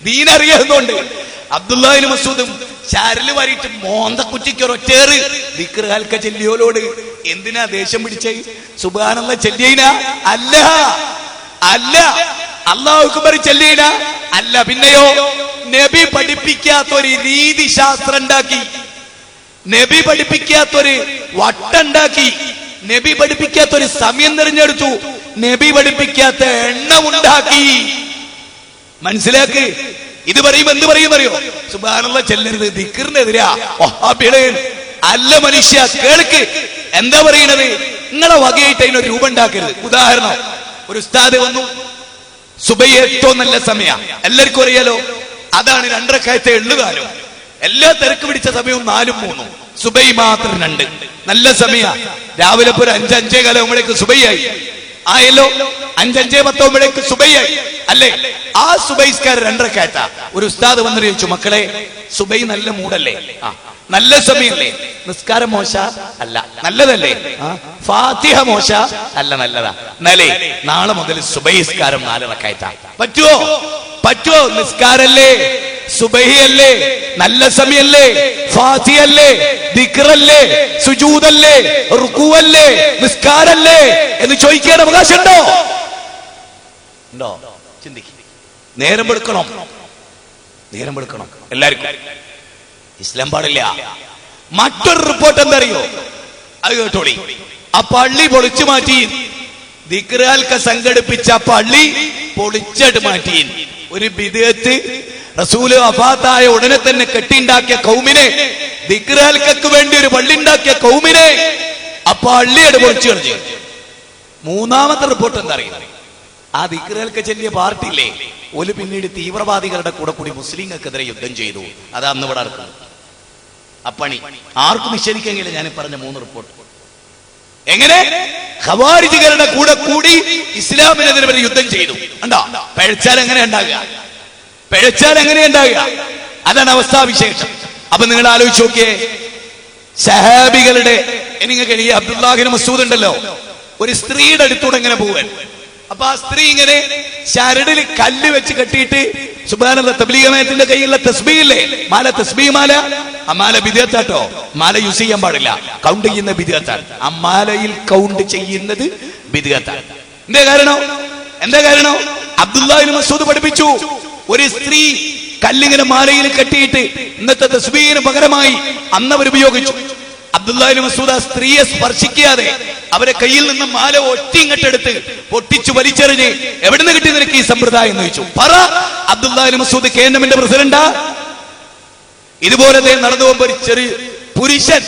ദീൻ അറിയാവുന്നോണ്ട്. അബ്ദുല്ലാഹ് ഇബ്നു മസ്ഊദും ചരല് വാരിയിട്ട് മോന്തക്കുറ്റിക്ക് ഒരൊറ്റേറ് ദിക്ർ ഹൽക്ക ചെല്ലിയോലോട് എന്തിനാ ദേഷ്യം പിടിച്ചേ? സുബ്ഹാനല്ലാഹ് ചെല്ലിയനാ? അല്ല, അല്ല. അല്ലാഹു അക്ബർ ചെല്ലിയനാ? അല്ല. പിന്നെയോ? നബി പഠിപ്പിക്കാത്തൊരു രീതി ശാസ്ത്രം ഉണ്ടാക്കി, നബി പഠിപ്പിക്കാത്തൊരു വട്ടുണ്ടാക്കി, നബി പഠിപ്പിക്കാത്തൊരു സമയം തിരഞ്ഞെടുത്തു, നബി പഠിപ്പിക്കാത്ത എണ്ണ ഉണ്ടാക്കി. മനസ്സിലാക്ക്. ഇത് പറയുമ്പോ എന്ത് പറയും അറിയോ? സുബ്ഹാനല്ലാഹ് ചെല്ലരുത്, ദിക്റിനെതിരാ വഹാബികളെ. അല്ല മനുഷ്യ, കേൾക്ക്. എന്താ പറയണത്? നിങ്ങളെ വകയായിട്ട് അതിനൊരു രൂപം ഉണ്ടാക്കരുത്. ഉദാഹരണം, ഒരു ഉസ്താദ് വന്നു, സുബൈ ഏറ്റവും നല്ല സമയ, എല്ലാവർക്കും അറിയാലോ. അതാണ് 2 റക്അത്തെ എള്ളുകാലം. എല്ലാ തിരക്ക് പിടിച്ച സമയവും 4ഉം 3ഉം, സുബൈ മാത്രം 2. നല്ല സമയ. രാവിലെ ഒരു 5-5 കാലാവുമ്പോഴേക്ക് സുബൈയായി ആയല്ലോ. 5-5-10 സുബൈയായി അല്ലേ? ആ സുബൈസ്കാരൻ 2 റക്അത്താ. ഒരു ഉസ്താദ് വന്നിട്ട് ചോദിച്ചു, മക്കളെ സുബൈ നല്ല മൂടല്ലേ? നല്ല സമയല്ലേ? നിസ്കാരം മോശ അല്ല, നല്ലതല്ലേ? ഫാത്തിഹ മോശ അല്ല, നല്ലതാ. എന്നാലേ നാളെ മുതൽ സുബൈസ്കാരം 4 റക്അത്താ. പറ്റുമോ? പറ്റുമോ? നിസ്കാരല്ലേ, സുബഹിയല്ലേ, നല്ല സമയല്ലേ, ഫാത്തിഹയല്ലേ, ദിക്റല്ലേ, സുജൂദല്ലേ, റുകൂഅല്ലേ, നിസ്കാരല്ലേ എന്ന് ചോദിക്കാൻ അവകാശമുണ്ടോ? ഉണ്ടോ? ചിന്തിക്ക്. നേരം വെളുക്കണം, നേരം വെളുക്കണം എല്ലാവർക്കും. ഇസ്ലാം പാടില്ല. മറ്റൊരു റിപ്പോർട്ട് എന്താ അറിയോ? അത് കേട്ടോളി. ആ പള്ളി പൊളിച്ചു മാറ്റി, ദിക്ർ ഹൽക്ക സംഘടിപ്പിച്ച പള്ളി പൊളിച്ചിട്ട് മാറ്റി. ഒരു ബിദ്അത്ത്. റസൂല് വഫാത്തായ ഉടനെ തന്നെ കെട്ടിണ്ടാക്കിയ കൗമിനെ, ദിക്ർ ഹൽക്കക്ക് വേണ്ടി ഒരു പള്ളി ഉണ്ടാക്കിയ കൗമിനെ ആ പള്ളിയുടെ പൊളിച്ചു കളഞ്ഞു. 3ാമത്തെ റിപ്പോർട്ട് എന്താ അറിയുക? ആ ദിക്ർ ഹൽക്ക ചെല്ലിയ പാർട്ടിയില്ലേ, ഓല് പിന്നീട് തീവ്രവാദികളുടെ കൂടെ കൂടി മുസ്ലിങ്ങൾക്കെതിരെ യുദ്ധം ചെയ്തു. അതാ അന്ന് ഇവിടെ നടക്കുന്നത്. അപ്പണി ആർക്കും നിഷേധിക്കെങ്കില് ഞാൻ പറഞ്ഞ 3 റിപ്പോർട്ട്. എങ്ങനെ ഖവാരിജികളുടെ കൂടെ കൂടി ഇസ്ലാമിനെതിരെ വരെ യുദ്ധം ചെയ്തു. കണ്ടോ? പിഴച്ചാൽ എങ്ങനെ ഉണ്ടാകുക? പിഴച്ചാൽ എങ്ങനെ ഉണ്ടാകുക? അതാണ് അവസ്ഥാവിശേഷം. അപ്പൊ നിങ്ങൾ ആലോചിച്ച് നോക്കിയേ, സഹാബികളുടെ എനിക്ക് ഈ അബ്ദുല്ലാഹ് ഇബ്നു മസ്ഊദ് ഉണ്ടല്ലോ, ഒരു സ്ത്രീയുടെ അടുത്തൂടെ എങ്ങനെ പോവാൻ. അപ്പൊ ആ സ്ത്രീ ഇങ്ങനെ ചരടിൽ കല്ല് വെച്ച് കെട്ടിയിട്ട് സുബ്ഹാനല്ലാഹ് തബ്ലീഗിന്റെ കയ്യിലുള്ള തസ്ബീഹില്ലേ, മാല, തസ്ബീഹ് മാല, ആ മാല ബിദ്അത്താട്ടോ. മാല യൂസ് ചെയ്യാൻ പാടില്ല, കൗണ്ട് ചെയ്യുന്ന ബിദ്അത്താണ്. ആ മാലയിൽ കൗണ്ട് ചെയ്യുന്നത് ബിദ്അത്താണ്. എന്തേ കാരണം? എന്താ കാരണം? അബ്ദുല്ലാഹ് ഇബ്നു മസ്ഊദ് പഠിപ്പിച്ചു, ഒരു സ്ത്രീ കല്ലിങ്ങനെ മാലയിൽ കെട്ടിയിട്ട് ഇന്നത്തെ തസ്ബീഹിന് പകരമായി അന്ന് അവർ ഉപയോഗിച്ചു. അബ്ദുല്ലാഹ് ഇബ്നു മസ്ഊദ് ആ സ്ത്രീയെ സ്പർശിക്കാതെ അവരെ കയ്യിൽ നിന്ന് മാല ഒറ്റിങ്ങട്ടെടുത്ത് പൊട്ടിച്ചു വലിച്ചെറിഞ്ഞ് എവിടുന്ന് കിട്ടി നിനക്ക് ഈ സമ്പ്രദായം എന്ന് ചോദിച്ചു. പറ, അബ്ദുല്ലാഹ് ഇബ്നു മസ്ഊദ് KNM പ്രസിഡന്റാ? ഇതുപോലെ നടന്നു പോകുമ്പോ ഒരു ചെറിയ പുരുഷൻ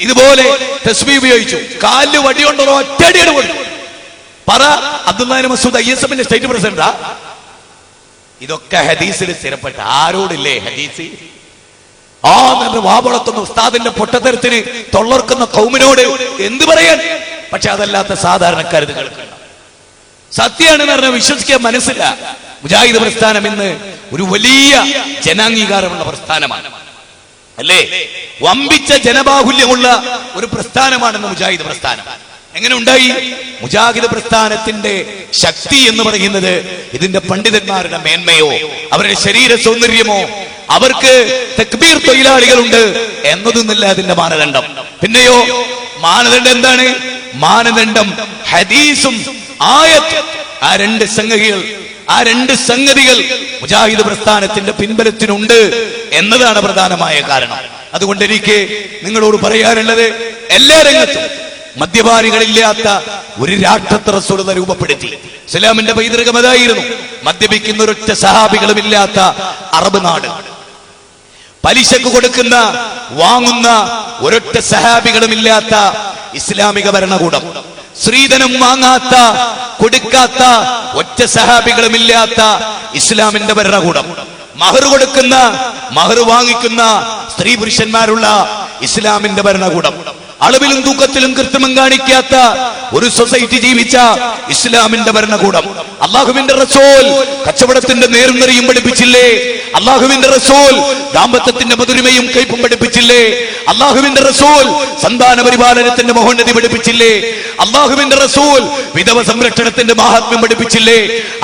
ഇതുപോലെ തസ്ബീഹ് ഉപയോഗിച്ചു, കാലില് വടികൊണ്ടോ ഒറ്റടിയാണ് കൊടുത്തു. പറ, അബ്ദുല്ലാഹ് ഇബ്നു മസ്ഊദ് ISM സ്റ്റേറ്റ് പ്രസിഡന്റാ? ഇതൊക്കെ ഹദീസിൽ സ്ഥിരപ്പെട്ട ആരോടില്ലേ ഹദീസ്? ആ നല്ല വാവളത്തുന്ന ഉസ്താദിന്റെ പൊട്ടത്തരത്തിന് തൊള്ളർക്കുന്ന കൗമിനോട് എന്ത് പറയാൻ? പക്ഷെ അതല്ലാത്ത സാധാരണക്കാരത് കേൾക്കണം. സത്യമാണെന്ന് പറഞ്ഞാൽ വിശ്വസിക്കാൻ മനസ്സില്ല. മുജാഹിദ് പ്രസ്ഥാനം ഇന്ന് ഒരു വലിയ ജനാംഗീകാരമുള്ള പ്രസ്ഥാനമാണ്, അല്ലേ? വമ്പിച്ച ജനബാഹുല്യമുള്ള ഒരു പ്രസ്ഥാനമാണെന്ന് മുജാഹിദ് പ്രസ്ഥാനം. എങ്ങനെ ഉണ്ടായി? മുജാഹിദ് പ്രസ്ഥാനത്തിന്റെ ശക്തി എന്ന് പറയുന്നത് ഇതിന്റെ പണ്ഡിതന്മാരുടെ മേന്മയോ അവരുടെ ശരീര സൗന്ദര്യമോ അവർക്ക് തക്ബീർ തൊഴിലാളികളുണ്ട് എന്നതൊന്നുമില്ല അതിന്റെ മാനദണ്ഡം. പിന്നെയോ മാനദണ്ഡം എന്താണ്? മാനദണ്ഡം ഹദീസും ആയത്തും. ആ രണ്ട് സംഗതികൾ മുജാഹിദ് പ്രസ്ഥാനത്തിന്റെ പിൻബലത്തിനുണ്ട് എന്നതാണ് പ്രധാനമായ കാരണം. അതുകൊണ്ട് എനിക്ക് നിങ്ങളോട് പറയാനുള്ളത്, എല്ലാ രംഗത്തും മദ്യപാനികളില്ലാത്ത ഒരു രാഷ്ട്രത്തെ റസൂലുള്ളാഹി രൂപപ്പെടുത്തി. ഇസ്ലാമിന്റെ പൈതൃകം അതായിരുന്നു. മദ്യപിക്കുന്ന ഒരൊറ്റ സഹാബികളുമില്ലാത്ത അറബ് നാട്, പലിശക്ക് കൊടുക്കുന്ന വാങ്ങുന്ന ഒരൊറ്റ സഹാബികളുമില്ലാത്ത ഇസ്ലാമിക ഭരണകൂടം, സ്ത്രീധനം വാങ്ങാത്ത കൊടുക്കാത്ത ഒറ്റ സഹാബികളുമില്ലാത്ത ഇസ്ലാമിന്റെ ഭരണകൂടം, മഹർ കൊടുക്കുന്ന മഹർ വാങ്ങിക്കുന്ന സ്ത്രീ പുരുഷന്മാരുള്ള ഇസ്ലാമിന്റെ ഭരണകൂടം, അളവിലും തൂക്കത്തിലും കൃത്രിമം കാണിക്കാത്ത ഒരു സൊസൈറ്റി ജീവിച്ച ഇസ്ലാമിന്റെ ഭരണകൂടം. അള്ളാഹുവിന്റെ റസൂൽ കച്ചവടത്തിന്റെ നേരും നെറിയും പഠിപ്പിച്ചില്ലേ? അള്ളാഹുവിന്റെ റസൂൽ ദാമ്പത്യത്തിന്റെ മധുരിമയും കയ്പും പഠിപ്പിച്ചില്ലേ? അള്ളാഹുവിന്റെ റസൂൽ സന്താന പരിപാലനത്തിന്റെ മഹോന്നതി പഠിപ്പിച്ചില്ലേ? അള്ളാഹുവിന്റെ റസൂൽ വിധവ സംരക്ഷണത്തിന്റെ മഹാത്മ്യം പഠിപ്പിച്ചില്ലേ?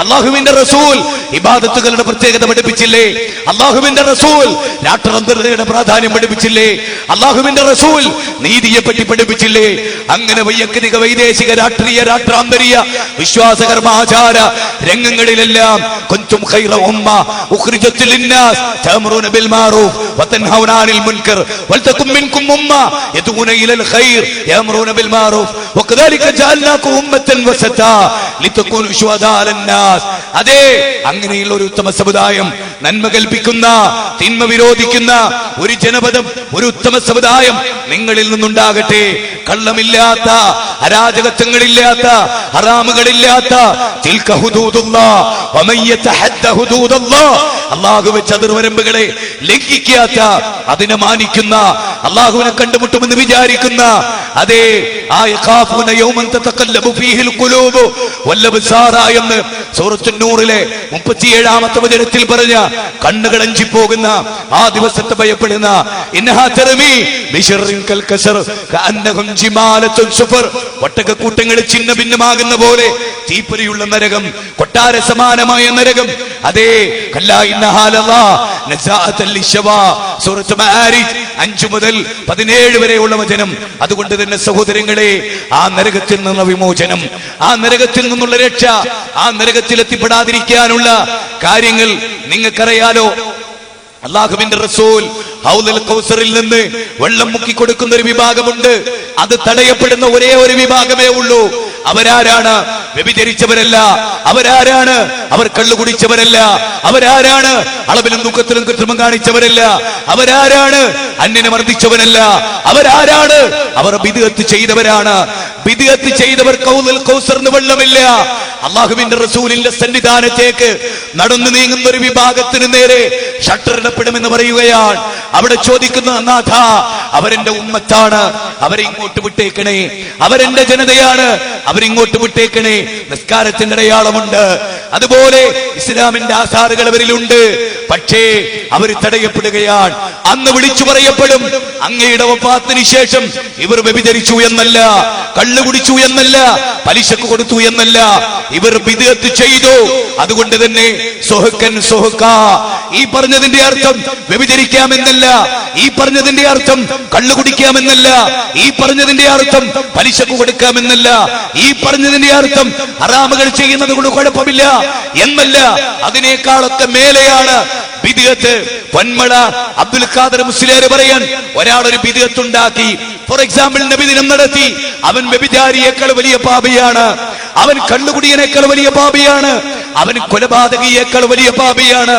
അള്ളാഹുവിന്റെ റസൂൽ ഇബാദത്തുകളുടെ പ്രത്യേകത പഠിപ്പിച്ചില്ലേ? അള്ളാഹുവിന്റെ റസൂൽ രാഷ്ട്രാന്തരതയുടെ പ്രാധാന്യം പഠിപ്പിച്ചില്ലേ? അള്ളാഹുവിന്റെ റസൂൽ നീതിയെ പറ്റി പഠിപ്പിച്ചില്ലേ? അങ്ങനെ വൈയക്തിക വൈദേശിക രാഷ്ട്രീയ രാഷ്ട്രാന്തരീയ വിശ്വാസകർമാചാര രംഗങ്ങളിലെല്ലാം കുൻതും ഖൈറ ഉമ്മ ഉഖ്രിജത് ലിന്നാസ് തഅമുറൂന ബിൽ മഅറൂഫ് വതൻഹൗന അനിൽ മുൻകർ വൽതകും മിൻകും ഉമ്മ യദഊന ഇലൽ ഖൈർ യഅമുറൂന ബിൽ മഅറൂഫ് വകദാലിക ജഅൽനാകും ഉമ്മത്തൻ വസതാ ലിതകൂനു ശുഹദാ അലന്നാസ്. അതെ, അങ്ങനെയുള്ള ഒരു ഉത്തമ സമുദായം, നന്മ കൽപ്പിക്കുന്ന തിന്മ വിരോധിക്കുന്ന ഒരു ജനപദം, ഒരു ഉത്തമ സമുദായം നിങ്ങളിൽ നിന്നുണ്ടാകട്ടെ. കള്ളമില്ലാത്ത, അരാജകത്വങ്ങളില്ലാത്ത, ഹറാമുകളില്ലാത്ത തിൽക ഹുദൂദുല്ലാഹ് വമൻ യതഹദ്ദ ഹുദൂദല്ലാഹ്, അല്ലാഹുവിന്റെ ചതുർവരമ്പുകളെ ലംഘിക്കാത്ത, അതിനെ മാനിക്കുന്ന, അല്ലാഹുവിനെ കണ്ടുമുട്ടുമെന്ന് വിചാരിക്കുന്ന, അതേ ആ യഖാഫൂന യൗമൻ തതഖല്ലബു ഫീഹിൽ ഖുലൂബു വൽ അബ്സാറ എന്ന് സൂറത്തുൻ നൂറിലെ 37ാമത്തെ വചനത്തിൽ പറഞ്ഞ കണ്ണുകൾ അഞ്ചിപ്പോകുന്ന ആ ദിവസത്തെ ഭയപ്പെടുന്ന ഇന്നഹാ തർമീ ബിശർറിൻ കൽ കസർ കഅന്നഹും ജിമാലത്തുൻ സുഫർ, ഒട്ടകക്കൂട്ടങ്ങൾ ചിന്ന ഭിന്നമാകുന്ന പോലെ തീപ്പൊരിയുള്ള നരകം, കൊട്ടാര സമാനമായ നരകം. അതേ കല്ലാ ഇന്നഹാ ലദാ നസാഅത്തൽ ലിശവാ സൂറത്ത് മആരിജ് 5 മുതൽ 17 വരെയുള്ള വചനം. അതുകൊണ്ട് തന്നെ സഹോദരങ്ങളെ, ആ നരകത്തിൽ നിന്നുള്ള വിമോചനം, ആ നരകത്തിൽ നിന്നുള്ള രക്ഷ, ആ നരകത്തിൽ എത്തിപ്പെടാതിരിക്കാനുള്ള കാര്യങ്ങൾ നിങ്ങൾക്കറിയാലോ. അല്ലാഹുവിന്റെ റസൂൽ ഹൗദുൽ കൗസറിൽ നിന്ന് വെള്ളം മുക്കി കൊടുക്കുന്ന ഒരു വിഭാഗമുണ്ട്. അത് തടയപ്പെടുന്ന ഒരേ ഒരു വിഭാഗമേ ഉള്ളൂ. അവരാരാണ്? വ്യഭിചരിച്ചവരല്ല. അവരാരാണ്? അവർ കള്ളു കുടിച്ചവരല്ല. അവരാരാണ്? അളവിലും തൂക്കത്തിലും കൃത്രിമം കാണിച്ചവരല്ല. അവരാരാണ്? അന്യനെ മർദ്ദിച്ചവരല്ല. അവരാരാണ്? അവർ ബിദ്അത്ത് ചെയ്തവരാണ്. ബിദ്അത്ത് ചെയ്തവർക്ക് ഹൗദുൽ കൗസറിന് വെള്ളമില്ല. അല്ലാഹുവിന്റെ റസൂലിന്റെ സന്നിധാനത്തേക്ക് നടന്നു നീങ്ങുന്ന ഒരു വിഭാഗത്തിന് നേരെ ഷട്ടറിടപ്പെടുമെന്ന് പറയുകയാണ്. അവിടെ ചോദിക്കുന്ന നാഥ, അവരെന്റെ ഉമ്മത്താണ്, അവരെ ഇങ്ങോട്ട് വിട്ടേക്കണേ. അവരെന്റെ ജനതയാണ്, അവരിങ്ങോട്ട് വിട്ടേക്കണേ. നിസ്കാരത്തിന്റെ അടയാളമുണ്ട്, അതുപോലെ ഇസ്ലാമിന്റെ ആസാറുകൾ അവരിലുണ്ട്. പക്ഷേ അവർ തടയപ്പെടുകയാണ്. അന്ന് വിളിച്ചു പറയപ്പെടും, അങ്ങയുടെ വഫാത്തിന് ശേഷം ഇവർ വ്യഭിചരിച്ചു എന്നല്ല, കള്ളു കുടിച്ചു എന്നല്ല, പലിശക്ക് കൊടുത്തു എന്നല്ല, ഇവർ ബിദ്അത്ത് ചെയ്തു. അതുകൊണ്ട് തന്നെ സുഹ്കൻ സുഹ്ക, ഈ പറഞ്ഞ പറഞ്ഞതിന്റെ അർത്ഥം വ്യഭിചരിക്കാമെന്നല്ല, ഈ പറഞ്ഞതിന്റെ അർത്ഥം കള്ളു കുടിക്കാമെന്നല്ല, ഈ പറഞ്ഞതിന്റെ അർത്ഥം പലിശക്ക് കൊടുക്കാമെന്നല്ല, ഈ പറഞ്ഞതിന്റെ അർത്ഥം ഹറാമുകൾ ചെയ്യുന്നത് കൊണ്ട് കുഴപ്പമില്ല എന്നല്ല. അതിനേക്കാളൊക്കെ മേലെയാണ് ബിദ്അത്ത്. പൊന്മള അബ്ദുൽ ഖാദർ മുസ്ലിയാർ പറയാൻ, ഒരാളൊരു ബിദ്അത്ത് ഉണ്ടാക്കി, ഫോർ എക്സാമ്പിൾ നബിദിനം നടത്തി, അവൻ വ്യഭിചാരിയേക്കാൾ വലിയ പാപിയാണ്, അവൻ കള്ളുകുടിയനേക്കാൾ വലിയ പാപിയാണ്, അവൻ കൊലപാതകിയേക്കാൾ വലിയ പാപിയാണ്.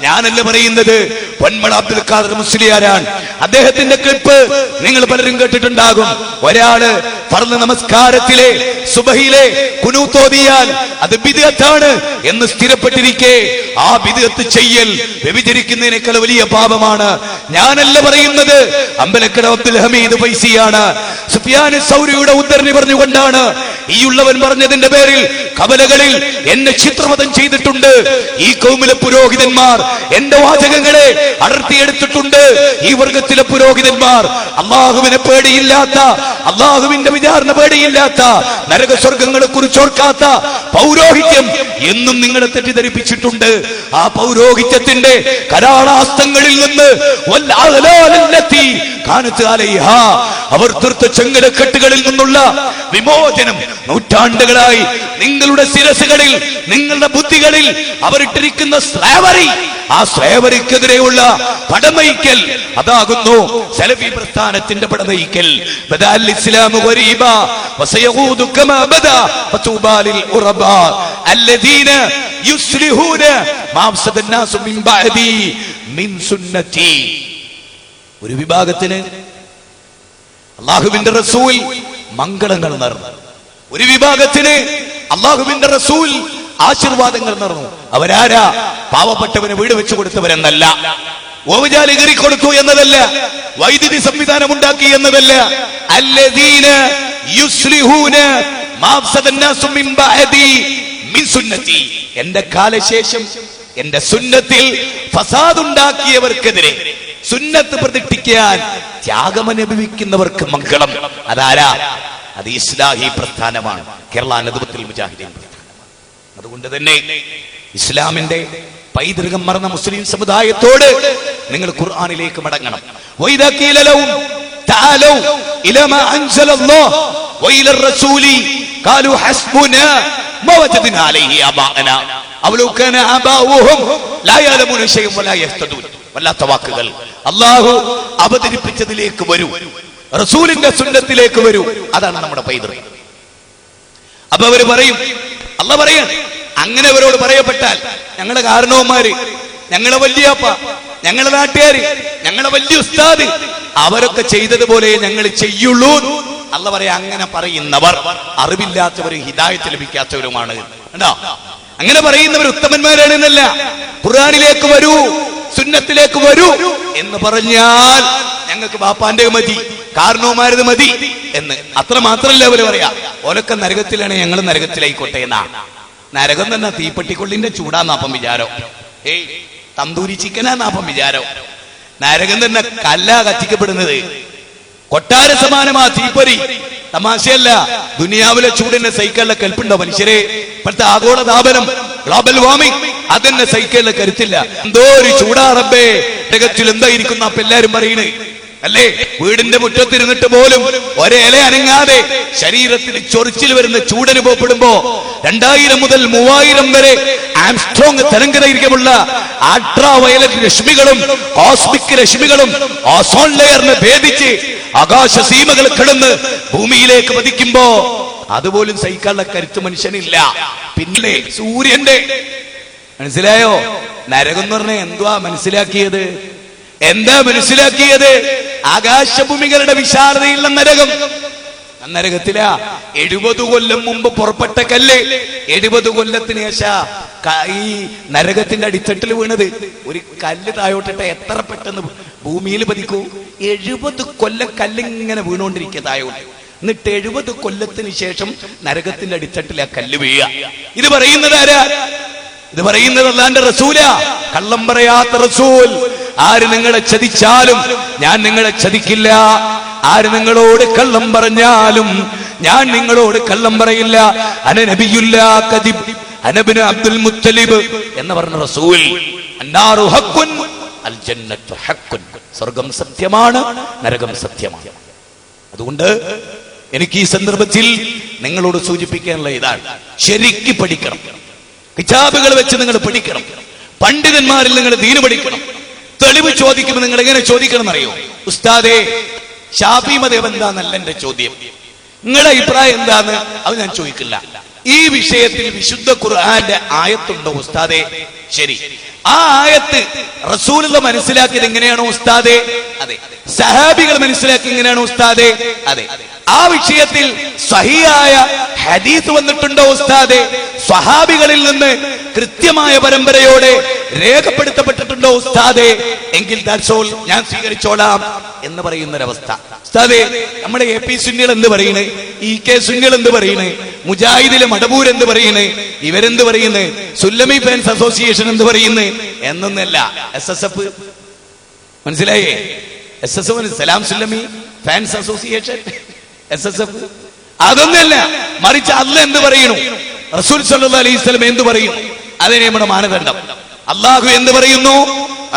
ഞാനല്ല പറയുന്നത്, പൊന്മള അബ്ദുൽ ഖാദർ മുസ്ലിയാരാണ്. അദ്ദേഹത്തിന്റെ ക്ലിപ്പ് നിങ്ങൾ പലരും കേട്ടിട്ടുണ്ടാകും. ഒരാള് ഫർള് നമസ്കാരത്തിലെ സുബഹിയിലെ ഖുനൂത്ത് ഓതിയാൽ അത് ബിദ്അത്താണ് എന്ന് സ്ഥിരപ്പെട്ടിരിക്കെ ആ ബിദ്അത്ത് ചെയ്യൽ വ്യഭിചരിക്കുന്നതിനേക്കാൾ വലിയ പാപമാണ്. ഞാനല്ല പറയുന്നത്, അമ്പലക്കട അബ്ദുൽ ഹമീദ് ഫൈസിയാണ്. സുഫിയാൻ സൗരിയുടെ ഉദ്ധരണി പറഞ്ഞുകൊണ്ടാണ് ഈ ഉള്ളവൻ പറഞ്ഞതിന്റെ പേരിൽ കവലകളിൽ എന്നെ ചിത്രവധം ചെയ്തിട്ടുണ്ട്. ഈ കൗമിലെ പുരോഹിതന്മാർ എന്റെ വാചകങ്ങളെ അടർത്തിയെടുത്തിട്ടുണ്ട്. ഈ വർഗത്തിലെ പുരോഹിതന്മാർ അള്ളാഹുവിനെ പേടിയില്ലാത്ത, അള്ളാഹുവിന്റെ വിചാരണ പേടിയില്ലാത്ത, നരകസ്വർഗങ്ങളെ കുറിച്ച് ഓർക്കാത്ത പൗരോഹിത്യം എന്നും നിങ്ങളെ തെറ്റിദ്ധരിപ്പിച്ചിട്ടുണ്ട്. ആ പൗരോഹിത്യത്തിന്റെ കരാളാസ്തങ്ങളിൽ നിന്ന് അവർ തീർത്ത ചെങ്ങലക്കെട്ടുകളിൽ നിന്നുള്ള വിമോചനം നൂറ്റാണ്ടുകളായി നിങ്ങളുടെ ശിരസുകളിൽ, നിങ്ങളുടെ ബുദ്ധികളിൽ അവരിട്ടിരിക്കുന്ന സ്ലേവറി, ആ സ്ലേവറിക്കെതിരെയുള്ള പടനയിക്കൽ, അതാകുന്നു സലഫി പ്രസ്ഥാനത്തിന്റെ പടനയിക്കൽ. ബദഅൽ ഇസ്ലാമു ഗരീബ വസയഊദു കമാ ബദഅ ഫതൂബാ ലിൽ ഉറബാ അല്ലദീന യുസ്ലിഹൂന മാ അഫ്സദ الناس മിൻ ബഅദി മിൻ സുന്നതി. ഒരു വിഭാഗത്തിന് അല്ലാഹുവിന്റെ റസൂൽ മംഗളങ്ങൾ നേർന്നു, ഒരു വിഭാഗത്തിന് അല്ലാഹുവിന്റെ റസൂൽ ആശീർവാദങ്ങൾ നേർന്നു. അവരാരാ? പാവപ്പെട്ടവന് വീട് വെച്ചു കൊടുത്തവരെന്നല്ല, ഓവജാലി കയറി കൊടുത്തു എന്നതല്ല, വൈദ്യുതി സംവിധാനം ഉണ്ടാക്കി എന്നതല്ല. അല്ലദീന യുസ്ലിഹൂന മാ അഫ്സദ الناس മിൻ ബഅദി മിൻ സുന്നതി. എന്റെ കാലശേഷം എന്റെ സുന്നത്തിൽ ഫസാദ് ഉണ്ടാക്കിയവർക്കെതിരെ സുന്നത്ത് പ്രതിഷ്ഠിക്കാൻ ത്യാഗമനുഭവിക്കുന്നവർക്ക് മംഗളം. അതാരാ? അത് ഇസ്ലാഹി പ്രസ്ഥാനമാണ്, കേരള നദ്വത്തുൽ മുജാഹിദീൻ പ്രസ്ഥാനം. അതുകൊണ്ട് തന്നെ ഇസ്ലാമിന്റെ പൈതൃകം മറന്ന മുസ്ലിം സമുദായത്തോട് നിങ്ങൾ ഖുർആനിലേക്ക് മടങ്ങണം. വൈദാ ഖീല ലഹും തആലൂ ഇലാ മാ അൻസലല്ലാഹു വഇലാ റസൂലി ഖാലൂ ഹസ്ബുനാ മാ വജദ്നാ അലൈഹി ആബാഅനാ അവ ലൗ കാന ആബാഉഹും ലാ യഅലമൂന ശൈഅൻ വലാ യഹ്തദൂൻ. വല്ലാത്ത വാക്കുകൾ. അല്ലാഹു അവതരിപ്പിച്ചതിലേക്ക് വരൂ, റസൂലിന്റെ സുന്നത്തിലേക്ക് വരൂ. അതാണ് നമ്മുടെ പൈതൃകം. അപ്പൊ അവര് പറയും, അല്ലാഹു പറയും, അങ്ങനെ അവരോട് പറയപ്പെട്ടാൽ ഞങ്ങളുടെ കാരണവന്മാര്, ഞങ്ങളുടെ വല്യപ്പ, ഞങ്ങളുടെ നാട്ടുകാര്, ഞങ്ങളുടെ വലിയ ഉസ്താദ് അവരൊക്കെ ചെയ്തതുപോലെ ഞങ്ങൾ ചെയ്യുള്ളൂ. അല്ലാഹു പറയാ, അങ്ങനെ പറയുന്നവർ അറിവില്ലാത്തവരും ഹിദായത്ത് ലഭിക്കാത്തവരുമാണ്. കണ്ടോ? അങ്ങനെ പറയുന്നവർ ഉത്തമന്മാരാണ് എന്നല്ല. ഖുർആനിലേക്ക് വരൂ, സുന്നത്തിലേക്ക് വരൂ എന്ന് പറഞ്ഞാൽ ഞങ്ങൾക്ക് ബാപ്പാന്റെ മതി, കാരണവന്മാരത് മതി എന്ന്. അത്ര മാത്രല്ല അവര് പറയാ, ഓലൊക്കെ നരകത്തിലാണ്, ഞങ്ങൾ നരകത്തിലായിക്കോട്ടെ എന്നാ. നരകം തന്നെ തീപ്പെട്ടിക്കൊള്ളിന്റെ ചൂടാന്നാപ്പം വിചാരം, ഏയ് തന്തൂരി ചിക്കനാന്നാപ്പം വിചാരം. നരകം തന്നെ കല്ലാ കത്തിക്കപ്പെടുന്നത്, കൊട്ടാര സമാനമാ തീപ്പൊരി. തമാശയല്ല. ദുനിയാവിലെ ചൂടിനെ സഹിക്കാനുള്ള കൽപ്പുണ്ടോ മനുഷ്യരെ? ഇപ്പോഴത്തെ ആഗോള താപനം, ഗ്ലോബൽ വാർമിംഗ്, അതെന്നെ സഹിക്കാനുള്ള കരുത്തില്ല. എന്തോ ഒരു ചൂടാ റബ്ബേ, നരകത്തിൽ എന്തായിരിക്കും അപ്പൊ എല്ലാരും പറയുന്നത് അല്ലേ? വീടിന്റെ മുറ്റത്തിരുന്നിട്ട് പോലും ഒരേല അനങ്ങാതെ ശരീരത്തിൽ ചൊറിച്ചിൽ വരുന്ന ചൂടനുഭവപ്പെടുമ്പോ 2000 മുതൽ 3000 വരെ ആംസ്ട്രോങ് തരംഗദൈർഘ്യമുള്ള അൾട്രാ വയലറ്റ് രശ്മികളും കോസ്മിക് രശ്മികളും ഓസോൺ ലെയറിനെ ഭേദിച്ച് ആകാശ സീമകൾ കടന്ന് ഭൂമിയിലേക്ക് പതിക്കുമ്പോ അതുപോലും സഹിക്കാനുള്ള കരുത്ത് മനുഷ്യനില്ല. പിന്നെ സൂര്യന്റെ, മനസ്സിലായോ? നരകം എന്ന് പറഞ്ഞാൽ എന്തുവാ മനസ്സിലാക്കിയത്? എന്താ മനസ്സിലാക്കിയത്? ആകാശഭൂമികളുടെ വിശാലതയുള്ള നരകം. നരകത്തിലാ 70 കൊല്ലം മുമ്പ് പുറപ്പെട്ട കല്ല് 70 കൊല്ലത്തിന് ശേഷം ഈ നരകത്തിന്റെ അടിത്തട്ടിൽ വീണത്. ഒരു കല്ല് താഴോട്ടിട്ട് എത്ര പെട്ടെന്ന് ഭൂമിയിൽ പതിക്കൂ? 70 കൊല്ലം കല്ലിങ്ങനെ വീണുകൊണ്ടിരിക്കുക താഴോട്ട്. എന്നിട്ട് 70 കൊല്ലത്തിന് ശേഷം നരകത്തിന്റെ അടിത്തട്ടിൽ ആ കല്ല് വീഴുക. ഇത് പറയുന്നത് ആരാ? ഇത് പറയുന്നത് അല്ലാഹുവിന്റെ റസൂലാ. കള്ളം പറയാത്ത റസൂൽ. ആര് നിങ്ങളെ ചതിച്ചാലും ഞാൻ നിങ്ങളെ ചതിക്കില്ല, ആര് നിങ്ങളോട് കള്ളം പറഞ്ഞാലും ഞാൻ നിങ്ങളോട് കള്ളം പറയില്ല. അന നബിയുല്ലാ കദിബ് അന ഇബ്നു അബ്ദുൽ മുത്തലിബ് എന്ന് പറഞ്ഞ റസൂൽ. അന്നാറു ഹഖ്ഖുൻ അൽ ജന്നത്തു ഹഖ്ഖുൻ, സ്വർഗം സത്യമാണ്, നരകം സത്യമാണ്. അതുകൊണ്ട് എനിക്ക് ഈ സന്ദർഭത്തിൽ നിങ്ങളോട് സൂചിപ്പിക്കാനുള്ള ഇതാണ്, ശരിക്ക് പഠിക്കണം. കിതാബുകൾ വെച്ച് നിങ്ങൾ പഠിക്കണം. പണ്ഡിതന്മാരിൽ നിങ്ങൾ ദീന് പഠിക്കണം. തെളിവ് ചോദിക്കുമ്പോൾ നിങ്ങൾ എങ്ങനെ ചോദിക്കണം എന്നറിയോ? ഉസ്താദേ, ശാഫി മദ്ഹബ് എന്താന്നല്ല എന്റെ ചോദ്യം, നിങ്ങളുടെ അഭിപ്രായം എന്താന്ന് അത് ഞാൻ ചോദിക്കില്ല. ഈ വിഷയത്തിൽ വിശുദ്ധ ഖുർആന്റെ ആയത്തുണ്ടോ ഉസ്താദേ? ശരി, ആ ആയത്ത് റസൂലുള്ള മനസ്സിലാക്കിയത് എങ്ങനെയാണോ ഉസ്താദേ? അതെ. സഹാബികൾ മനസ്സിലാക്കി എങ്ങനെയാണോ ഉസ്താദേ? അതെ. ആ വിഷയത്തിൽ സഹിയായ ഹദീസ് വന്നിട്ടുണ്ടോ ഉസ്താദേ? സ്വഹാബികളിൽ നിന്ന് കൃത്യമായ പരമ്പരയോടെ രേഖപ്പെടുത്തപ്പെട്ടിട്ടുണ്ടോ ഉസ്താദേ? എങ്കിൽ ദാറ്റ്സ് ഓൾ, ഞാൻ സ്വീകരിച്ചോളാം എന്ന് പറയുന്നൊരവസ്ഥ. ഉസ്താദേ, നമ്മുടെ എ പി സുന്നികൾ എന്ത് പറയണേ, ഇ കെ സുന്നികൾ എന്ത് പറയണേ, മുജാഹിദിലെ മടബൂർ എന്ത് പറയണേ, ഇവരെന്ത് പറയുന്നേ, സുല്ലമി ഫാൻസ് അസോസിയേഷൻ എന്ത് പറയുന്നേ എന്നൊന്നല്ല. SSF മനസ്സിലായേ? SSF സലാം സുല്ലമി ഫാൻസ് അസോസിയേഷൻ, SSF അതൊന്നല്ല. മറിച്ച് അല്ലാഹ് എന്ത് പറയുന്നു, റസൂൽ സല്ലല്ലാഹു അലൈഹി വസല്ലം എന്ത് പറയുന്നു, അതിനെ നമ്മുടെ മാനദണ്ഡം. അല്ലാഹു എന്ത് പറയുന്നു,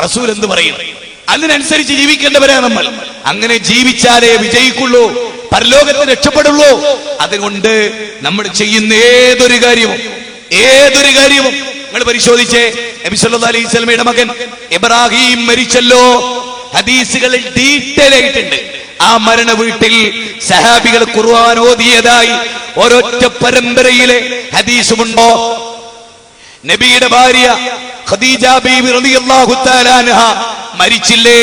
റസൂൽ എന്ത് പറയുന്നു, അതിനനുസരിച്ച് ജീവിക്കേണ്ടവരാണ് നമ്മൾ. അങ്ങനെ ജീവിച്ചാലേ വിജയിക്കുള്ളൂ, പരലോകത്ത് രക്ഷപ്പെടുള്ളൂ. അതുകൊണ്ട് നമ്മൾ ചെയ്യുന്ന ഏതൊരു കാര്യവും നിങ്ങൾ പരിശോധിച്ചേ. നബി സല്ലല്ലാഹു അലൈഹി വസല്ലമയുടെ മകൻ ഇബ്രാഹിം മരിച്ചല്ലോ, ഹദീസുകളിൽ ഡീറ്റെയിൽ ആയിട്ടുണ്ട്. ആ മരണ വീട്ടിൽ സഹാബികൾ ഖുർആൻ ഓതിയതായി ഒരൊറ്റ പരമ്പരയിലെ ഹദീസുമുണ്ടോ? നബിയുടെ ഭാര്യ ഖദീജ ബീവി റളിയല്ലാഹു തആല അൻഹ മരിച്ചില്ലേ?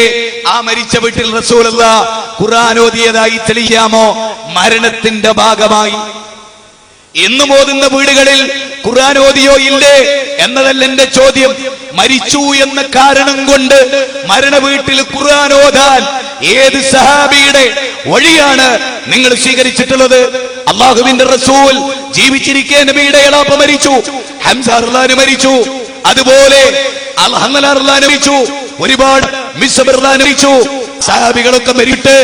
ആ മരിച്ച വീട്ടിൽ റസൂലുള്ളാഹ് ഖുർആൻ ഓതിയതായി തെളിയാമോ? മരണത്തിന്റെ ഭാഗമായി ഇന്ന് ഓതുന്ന വീടുകളിൽ ഖുർആൻ ഓതിയോ ഇല്ലേ എന്നതല്ല എന്റെ ചോദ്യം. മരിച്ചു എന്ന കാരണം കൊണ്ട് മരണ വീട്ടിൽ ഖുർആൻ ഓതാൻ ഏത് സഹാബിയുടെ വഴിയാണ് നിങ്ങൾ സ്വീകരിച്ചിട്ടുള്ളത്? അല്ലാഹുവിന്റെ റസൂൽ ജീവിച്ചിരിക്കെ നബിയുടെ എളാപ്പ മരിച്ചു, ഹംസ റളിയല്ലാഹു മരിച്ചു, അതുപോലെ അൽഹംദ റളിയല്ലാഹു മരിച്ചു, ഒരുപാട് മിസ്ബർ റളിയല്ലാഹു മരിച്ചു. സഹാബികളൊക്കെ മരിട്ട്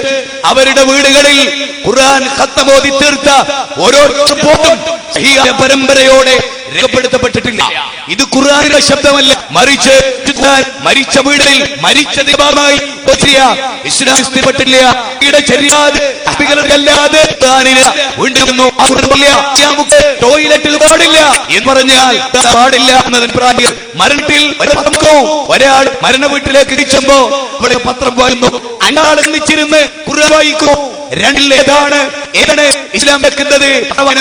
അവരുടെ വീടുകളിൽ ഖുർആൻ ഖത്ം ഓതി തീർത്ത ഓരോരുത്തർ പോലും സഹിയായ പരമ്പരയോടെ രേഖപ്പെടുത്തപ്പെട്ടിട്ടില്ല. ഇത് ഖുർആനിന്റെ ശബ്ദമല്ല, മറിച്ച് മരിച്ച വീടുകളിൽ മരിച്ച ദൈവമായി ഇസ്ലാം സ്ഥിരപ്പെട്ടില്ല. ടോയ്ലറ്റിൽ പാടില്ല എന്ന് പറഞ്ഞാൽ പാടില്ല എന്നതിന് പ്രായം. മരണത്തിൽ ഒരാൾ മരണ വീട്ടിലേക്ക് ഇടിച്ചപ്പോ ഇവിടെ പത്രം വായിക്കുന്നു, അയാളെന്നിച്ചിരുന്ന് ഖുർആൻ വായിക്കുന്നു. രണ്ടിലേതാണ് ഇസ്ലാം വെക്കുന്നത്?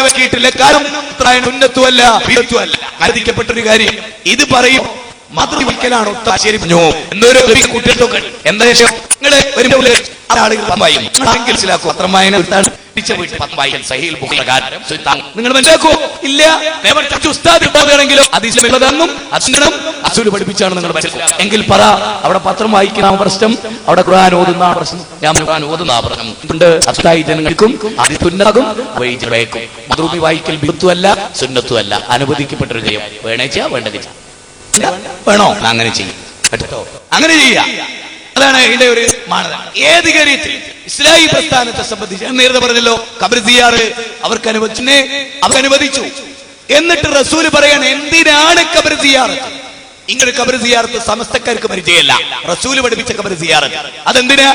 വെക്കിയിട്ടില്ല. കാരണം ഉന്നത്തുമല്ല ബിദത്തുമല്ല. അനുവദിക്കപ്പെട്ടൊരു കാര്യം ഇത് പറയും. മാതൃവിക്കലാണ് ശരി പറഞ്ഞു എന്നൊരു കുട്ടികൾക്കൊക്കെ എന്താ നിങ്ങള് ഒരു മനസ്സിലാക്കൂ. പത്രം വായന നിങ്ങൾ മനസ്സിലാക്കൂ ഇല്ല. അസൂല് പഠിപ്പിച്ചാണ് നിങ്ങൾ മനസ്സിലാക്കുക എങ്കിൽ പറ, അവിടെ പത്രം വായിക്കുന്ന പ്രശ്നം, അവിടെ ഖുർആൻ ഓതുന്ന പ്രശ്നം, ഞാൻ ഖുർആൻ ഓതുന്ന പ്രശ്നം ഉണ്ട്. അസ്തായി ജനങ്ങൾക്കും അത് തുന്നാകും വൈകും. മദ്രൂബി വായിക്കൽ ബിദത്തുമല്ല സുന്നത്തുമല്ല, അനുവദിക്കപ്പെട്ടൊരു കാര്യം. വേണേച്ചാ വേണ്ടത് വേണോ അങ്ങനെ ചെയ്യും, അങ്ങനെ ചെയ്യാം. അതാണ് ഇതിന്റെ ഒരു മാനദണ്ഡം. ഏത് കാര്യത്തിൽ ഇസ്ലാഹി പ്രസ്ഥാനത്തെ സംബന്ധിച്ച് ഞാൻ നേരത്തെ പറഞ്ഞല്ലോ, ഖബർ സിയാറ് അവർക്ക് അനുവദിച്ചു. എന്നിട്ട് റസൂല് പറയാണ് എന്തിനാണ് ഖബർ സിയാറത്ത്? ഇങ്ങനെ ഖബർ സിയാറത്ത് സമസ്തക്കാർക്ക് പരിചയമല്ല. റസൂല് പഠിപ്പിച്ച ഖബർ സിയാറത്ത് അതെന്തിനാ?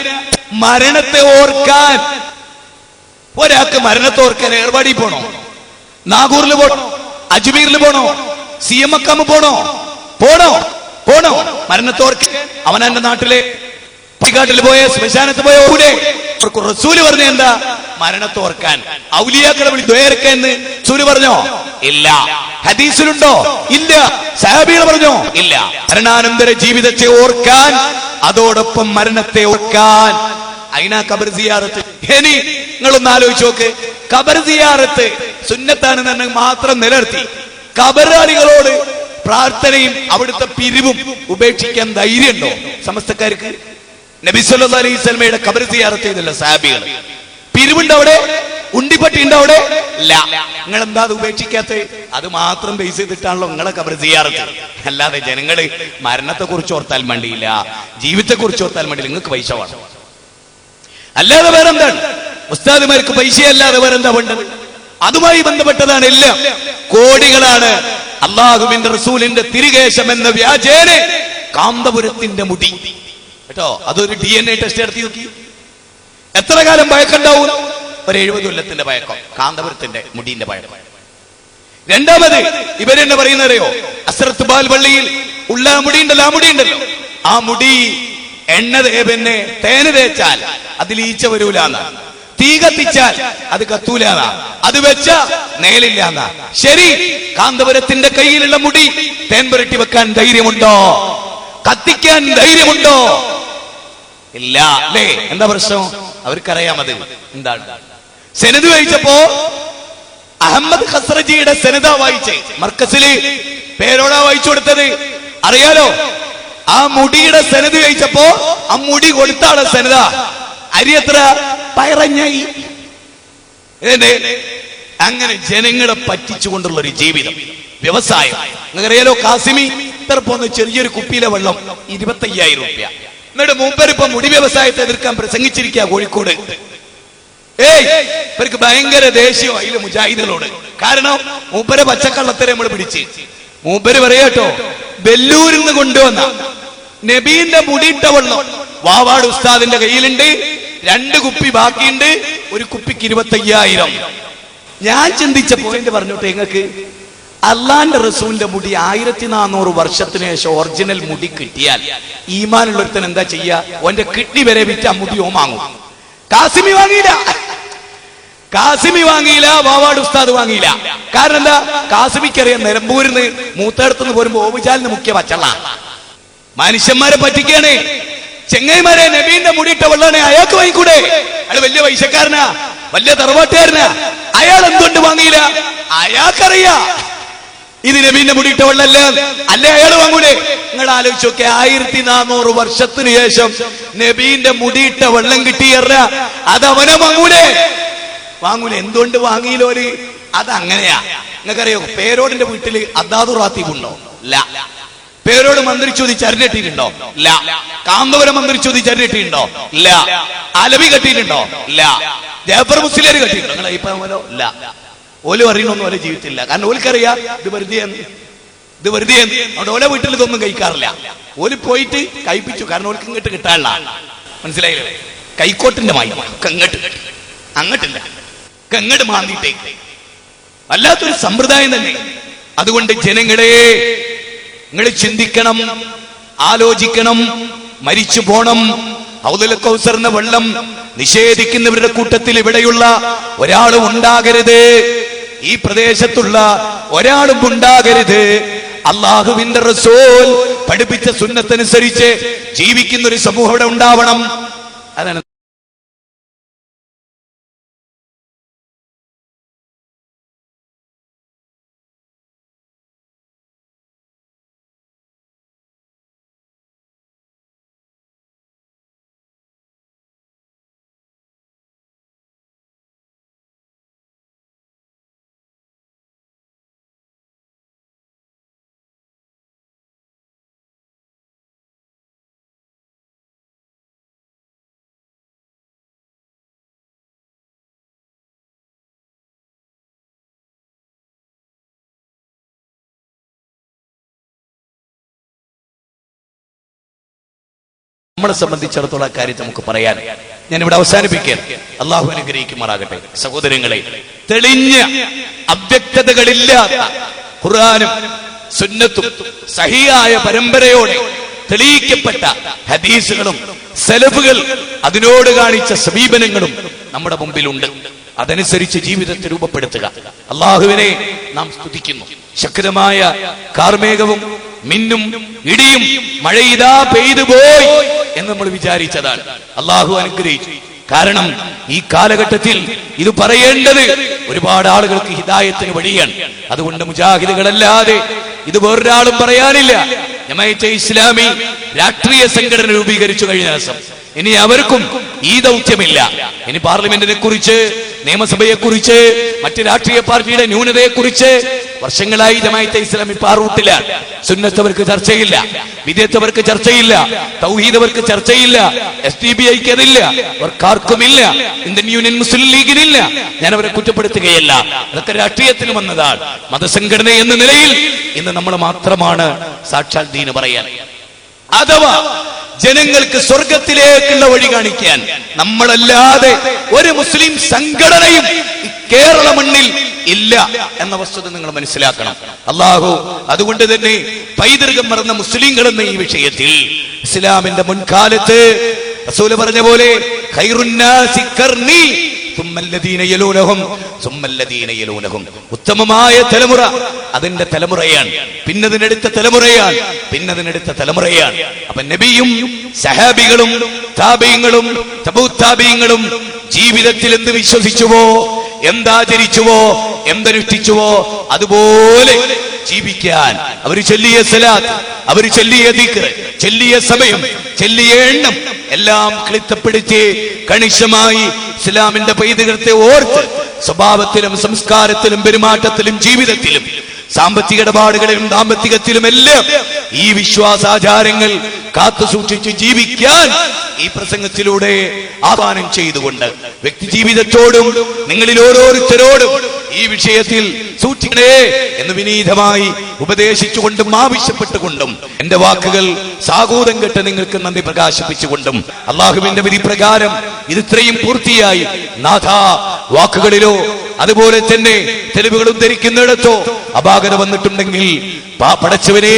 മരണത്തെ ഓർക്കാൻ. ഒരാൾക്ക് മരണത്തെ ഓർക്കാൻ ഏർവാടി പോണോ, നാഗൂറിൽ പോണോ, അജ്മീറിൽ പോണോ, സിയമക്കാം പോണോ? മരണത്തോർക്ക് അവനെന്റെ നാട്ടിലെ ിൽ പോയ ശ്മശാനത്ത് പോയ കൂടെ റസൂല് പറഞ്ഞ എന്താ? മരണത്തോർക്കാൻ. ഔലിയാക്കളെ വിളി ദ്വയർക്കെന്ന് റസൂല് പറഞ്ഞോ? ഇല്ല. ഹദീസിലുണ്ടോ? ഇല്ല. സഹാബികൾ പറഞ്ഞോ? ഇല്ല. മരണാനന്തര ജീവിതത്തെ ഓർക്കാൻ, അതോടൊപ്പം മരണത്തെ ഓർക്കാൻ. അതിനാ ഖബർ സിയാറത്ത്. ഇനി നിങ്ങളൊന്ന് ആലോചിച്ച് നോക്ക്, ഖബർ സിയാറത്ത് സുന്നത്താണെന്ന് മാത്രം നിലനിർത്തി ഖബറാളികളോട് പ്രാർത്ഥനയും അവിടുത്തെ പിരിവും ഉപേക്ഷിക്കാൻ ധൈര്യമുണ്ടോ സമസ്തക്കാർക്ക്? നബി സല്ലല്ലാഹു അലൈഹി വസല്ലമയുടെ ഖബർ സിയാറത്ത് ചെയ്തില്ല സഹാബികൾ. പിരിവുണ്ട് അവിടെ, ഉണ്ടിപ്പട്ടിയുണ്ട് അവിടെ. ഇല്ല. നിങ്ങൾ എന്താ അത് ഉപേക്ഷിക്കാത്ത? അത് മാത്രം ബേസ് ചെയ്തിട്ടാണല്ലോ നിങ്ങളെ ഖബർ സിയാറത്ത്. അല്ലാതെ ജനങ്ങള് മരണത്തെ കുറിച്ച് ഓർത്താൽ വേണ്ടിയില്ല, ജീവിതത്തെ കുറിച്ച് ഓർത്താൽ വേണ്ടിയില്ല. നിങ്ങൾക്ക് പൈസ വേണം, അല്ലാതെ വേറെന്താണ്? ഉസ്താദുമാർക്ക് പൈസയല്ലാതെ വേറെന്താ വേണ്ടത്? അതുമായി ബന്ധപ്പെട്ടതാണ് എല്ലാം. കോടികളാണ് അള്ളാഹുവിന്റെ റസൂലിന്റെ തിരികേശം എന്ന വ്യാജേന കാന്തപുരത്തിന്റെ മുടി കേട്ടോ. അതൊരു DNA ടെസ്റ്റ് നടത്തി നോക്കി, എത്ര കാലം പഴക്കണ്ടാവും? ഒരു 70 കൊല്ലത്തിന്റെ പഴക്കം കാന്തപുരത്തിന്റെ മുടിന്റെ പഴക്കം. രണ്ടാമത് ഇവരെന്നെ പറയുന്നറിയോ, അസ്രത്ത് ബാൽ പള്ളിയിൽ ഉള്ള മുടിയുണ്ടല്ലോ, ആ മുടിയുണ്ടല്ലോ, ആ മുടി എണ്ണ പിന്നെ തേന് തേച്ചാൽ അതിൽ ഈച്ച വരൂലാന്നാ, തീ കത്തിച്ചാൽ അത് കത്തൂലാന്നാ, അത് വെച്ച നേലില്ലാന്നാ. ശരി, കാന്തപുരത്തിന്റെ കയ്യിലുള്ള മുടി തേൻ പുരട്ടി വെക്കാൻ ധൈര്യമുണ്ടോ? കത്തിക്കാൻ ധൈര്യമുണ്ടോ? ഇല്ല അല്ലേ? എന്താ പ്രശ്നം? അവർക്കറിയാം അത് എന്താണ്. സെനത് വായിച്ചപ്പോ അഹമ്മദ് ഖസ്റജിയുടെ സെനത വായിച്ചേ, മർക്കസില് പേരോടാ വായിച്ചു കൊടുത്തത് അറിയാലോ. ആ മുടിയുടെ സെനത് കഴിച്ചപ്പോ ആ മുടി കൊടുത്താണ് സെനത. അരി എത്ര? പയറഞ്ഞായി. അങ്ങനെ ജനങ്ങളെ പറ്റിച്ചുകൊണ്ടുള്ള ഒരു ജീവിതം, വ്യവസായം. നിങ്ങൾക്കറിയാലോ, കാസിമി ഇത്ര പോന്ന ചെറിയൊരു കുപ്പിയിലെ വെള്ളം 25,000 രൂപ. എന്നിട്ട് മൂപ്പരിപ്പം മുടി വ്യവസായത്തെ എതിർക്കാൻ പ്രസംഗിച്ചിരിക്കുക കോഴിക്കോട്. ഇവർക്ക് ഭയങ്കര ദേഷ്യം അതിലെ മുജാഹിദുകളോട്. കാരണം മൂപ്പരെ പച്ചക്കള്ളത്തരെ നമ്മൾ പിടിച്ച്. മൂപ്പര് പറയാട്ടോ, ബെല്ലൂരിൽ നിന്ന് കൊണ്ടുവന്ന നബീന്റെ മുടിയിട്ട വെള്ളം വാവാട് ഉസ്താദിന്റെ കയ്യിലുണ്ട്, 2 കുപ്പി ബാക്കിയുണ്ട്, ഒരു കുപ്പിക്ക് 25,000. ഞാൻ ചിന്തിച്ച പോയിന്റ് പറഞ്ഞോട്ടെ നിങ്ങൾക്ക്. അള്ളാന്റെ റസൂലിന്റെ മുടി 1400 വർഷത്തിന് ശേഷം ഒറിജിനൽ മുടി കിട്ടിയാൽ ഈമാനുള്ളൊരുത്തൻ എന്താ ചെയ്യാ? ഓന്റെ കിഡ്നി വരെ വിറ്റ് ആ മുടി ഓ വാങ്ങും. കാസിമി വാങ്ങിയില്ല, കാസിമി വാങ്ങിയില്ല, വാവാട് ഉസ്താദ് വാങ്ങിയില്ല. കാരണം എന്താ? കാസിമിക്കറിയാം നിലമ്പൂരിന്ന് മൂത്തടത്തുനിന്ന് പോരുമ്പോ ഓബിചാലിന് മുഖ്യ പച്ചള്ള. മനുഷ്യന്മാരെ പറ്റിക്കാണ്. ചെങ്ങൈമാരെ നബീന്റെ മുടിയിട്ട വെള്ളാണ്, അയാൾക്ക് വാങ്ങിക്കൂടെ? അയാൾ വലിയ പൈസക്കാരനാ, വലിയ തറവാട്ടുകാരനാ. അയാൾ എന്തുകൊണ്ട് വാങ്ങിയില്ല? അയാൾക്കറിയാ ഇത് നബീന്റെ മുടിയിട്ട വെള്ളല്ല. അല്ലേ അയാൾ വാങ്ങൂലേ? നിങ്ങൾ ആലോചിച്ച് നോക്കെ, 1400 വർഷത്തിന് ശേഷം നബീന്റെ മുടിയിട്ട വെള്ളം കിട്ടിയറ അത് അവനെ വാങ്ങൂലേ? വാങ്ങൂലേ? എന്തുകൊണ്ട് വാങ്ങിയില്ലോല്? അതങ്ങനെയാ. നിങ്ങൾക്കറിയോ, പേരോടിന്റെ വീട്ടില് അദാദു റാത്തീബുണ്ടോ? ഇല്ല. പേരോട് മന്ത്രി ചോദിച്ച് അരിഞ്ഞെട്ടിയിട്ടുണ്ടോ? ഇല്ല. കാന്തപുരം മന്ത്രി ചോദിച്ച് അരിഞ്ഞെട്ടിയിട്ടുണ്ടോ? ഇല്ല. അലവി കെട്ടിയിട്ടുണ്ടോ? ഇല്ല. ജാഫർ മുസ്ലിയാർ കെട്ടിയിട്ടുണ്ടോ? നിങ്ങളെ ഇപ്പോ ഇല്ല. ഓല് അറിയണമൊന്നും ഓലെ ജീവിതത്തില്ല. കാരണം ഓൽക്കറിയാം ഇത് വെറുതെ, ഇത് വെറുതെ. അവിടെ ഓലെ വീട്ടിൽ ഇതൊന്നും കഴിക്കാറില്ല. ഓല് പോയിട്ട് കഴിപ്പിച്ചു. കാരണം ഓൽക്ക് ഇങ്ങോട്ട് കിട്ടാനുള്ള, മനസ്സിലായില്ലേ? കൈക്കോട്ടിന്റെ മായി അങ്ങോട്ട് അങ്ങോട്ടില്ല, അങ്ങോട്ട് മാന്തിട്ടേ. വല്ലാത്തൊരു സമ്പ്രദായം തന്നെ. അതുകൊണ്ട് ജനങ്ങളെ, നിങ്ങൾ ചിന്തിക്കണം, ആലോചിക്കണം, മരിച്ചു പോണം. ഹൗദുൽ കൗസറിന്റെ വെള്ളം നിഷേധിക്കുന്നവരുടെ കൂട്ടത്തിൽ ഇവിടെയുള്ള ഒരാളും ഉണ്ടാകരുത്. ഈ പ്രദേശത്തുള്ള ഒരാളും ഉണ്ടാകരുത്. അള്ളാഹുവിന്റെ റസൂൽ പഠിപ്പിച്ച സുന്നത്തനുസരിച്ച് ജീവിക്കുന്ന ഒരു സമൂഹം ഇവിടെ ഉണ്ടാവണം. അതാണ് നമ്മളെ സംബന്ധിച്ചിടത്തോളം കാര്യത്തെ നമുക്ക് പറയാൻ ഞാൻ ഇവിടെ അവസാനിപ്പിക്കാൻ. അള്ളാഹു അനുഗ്രഹിക്കുമാറാകട്ടെ. സഹോദരങ്ങളെ, തെളിഞ്ഞ അവ്യക്തതകളില്ലാത്ത ഖുർആനും സുന്നത്തും സഹിയായ പരമ്പരയോടെ തെളിയിക്കപ്പെട്ട ഹദീസുകളും സലഫുകൾ അതിനോട് കാണിച്ച സമീപനങ്ങളും നമ്മുടെ മുമ്പിലുണ്ട്. അതനുസരിച്ച് ജീവിതത്തെ രൂപപ്പെടുത്തുക. അള്ളാഹുവിനെ നാം സ്തുതിക്കുന്നു. ശക്തമായ കാർമേഘവും മിന്നും ഇടിയും മഴയിതാ പെയ്തു പോയി എന്ന് നമ്മൾ വിചാരിച്ചതാണ്. അള്ളാഹു അനുഗ്രഹിച്ചു. കാരണം ഈ കാലഘട്ടത്തിൽ ഇത് പറയേണ്ടത് ഒരുപാട് ആളുകൾക്ക് ഹിദായത്തിന് വഴിയാണ്. അതുകൊണ്ട് മുജാഹിദുകളല്ലാതെ ഇത് വേറൊരാളും പറയാനില്ല. ജമാഅത്തെ ഇസ്ലാമി രാഷ്ട്രീയ സംഘടന രൂപീകരിച്ചു കഴിഞ്ഞ ദിവസം ഇനി അവർക്കും ഈ ദൗത്യമില്ല. ഇനി പാർലമെന്റിനെ കുറിച്ച്, നിയമസഭയെ കുറിച്ച്, മറ്റ് രാഷ്ട്രീയ പാർട്ടിയുടെ ന്യൂനതയെ കുറിച്ച് വർഷങ്ങളായി ജമാഅത്തെ ഇസ്ലാമി പാറൂട്ടിലാണ്. സുന്നത്തവർക്ക് ചർച്ചയില്ല, വിദേത്തവർക്ക് ചർച്ചയില്ല, തൗഹീദവർക്ക് ചർച്ചയില്ല, SDPIക്ക് അതില്ല, അവർക്കാർക്കുമില്ല, ഇന്ത്യൻ യൂണിയൻ മുസ്ലിം ലീഗിനില്ല. ഞാൻ അവരെ കുറ്റപ്പെടുത്തുകയല്ല, അതൊക്കെ രാഷ്ട്രീയത്തിന് വന്നതാണ്. മതസംഘടന എന്ന നിലയിൽ ഇന്ന് നമ്മൾ മാത്രമാണ് സാക്ഷാൽ ദീന് പറയാൻ. അഥവാ ജനങ്ങൾക്ക് സ്വർഗത്തിലേക്കുള്ള വഴി കാണിക്കാൻ നമ്മളല്ലാതെ ഒരു മുസ്ലിം സംഘടനയും കേരള മണ്ണിൽ ഇല്ല എന്ന വസ്തുത നിങ്ങൾ മനസ്സിലാക്കണം. അല്ലാഹു അതുകൊണ്ട് തന്നെ പൈതൃകം മറന്ന മുസ്ലിങ്ങൾ എന്ന ഈ വിഷയത്തിൽ ഇസ്ലാമിന്റെ മുൻകാലത്ത് റസൂൽ പറഞ്ഞ പോലെ ഖൈറുന്നാസി ഖർനി സുമ്മല്ലദീന യലൂനഹും സുമ്മല്ലദീന യലൂനഹും, ഉത്തമമായ തലമുറ അതിന്റെ തലമുറയാണ്, പിന്നതിനടുത്ത തലമുറയാണ്, പിന്നതിനടുത്ത തലമുറയാണ്. അപ്പൊ നബിയും സഹാബികളും താബീങ്ങളും തബൂ താബീങ്ങളും ജീവിതത്തിൽ എന്ത് വിശ്വസിച്ചുവോ, എന്താചരിച്ചുവോ, എന്തനുഷ്ഠിച്ചുവോ അതുപോലെ ജീവിക്കാൻ അവർ ചൊല്ലിയ സലാത്ത്, അവർ ചൊല്ലിയ ദിക്ർ, ചൊല്ലിയ സമയം, ചൊല്ലിയ എണ്ണം എല്ലാം ക്ലിത്തപ്പെടുത്തി കണിശമായി ഇസ്ലാമിന്റെ പൈതൃകത്തെ ഓർത്ത് സ്വഭാവത്തിലും സംസ്കാരത്തിലും പെരുമാറ്റത്തിലും ജീവിതത്തിലും സാമ്പത്തിക ഇടപാടുകളിലും ദാമ്പത്തികത്തിലും എല്ലാം ഈ വിശ്വാസാചാരങ്ങൾ കാത്തു സൂക്ഷിച്ച് ജീവിക്കാൻ ഈ പ്രസംഗത്തിലൂടെ ആഹ്വാനം ചെയ്തുകൊണ്ട് വ്യക്തി ജീവിതത്തോടും നിങ്ങളിൽ ഓരോരുത്തരോടും ഈ വിഷയത്തിൽ സൂക്ഷിക്കണേ എന്ന് വിനീതമായി ഉപദേശിച്ചുകൊണ്ടും ആവശ്യപ്പെട്ടുകൊണ്ടും എന്റെ വാക്കുകൾ സാഗൂതം കെട്ട് നിങ്ങൾക്ക് നന്ദി പ്രകാശിപ്പിച്ചുകൊണ്ടും അള്ളാഹുവിന്റെ വിധി പ്രകാരം ഇത്രയും പൂർത്തിയായി നാഥ വാക്കുകളിലോ അതുപോലെ തന്നെ തെളിവുകൾ ഉദ്ധരിക്കുന്നിടത്തോ അപാകത വന്നിട്ടുണ്ടെങ്കിൽ പടച്ചവനെ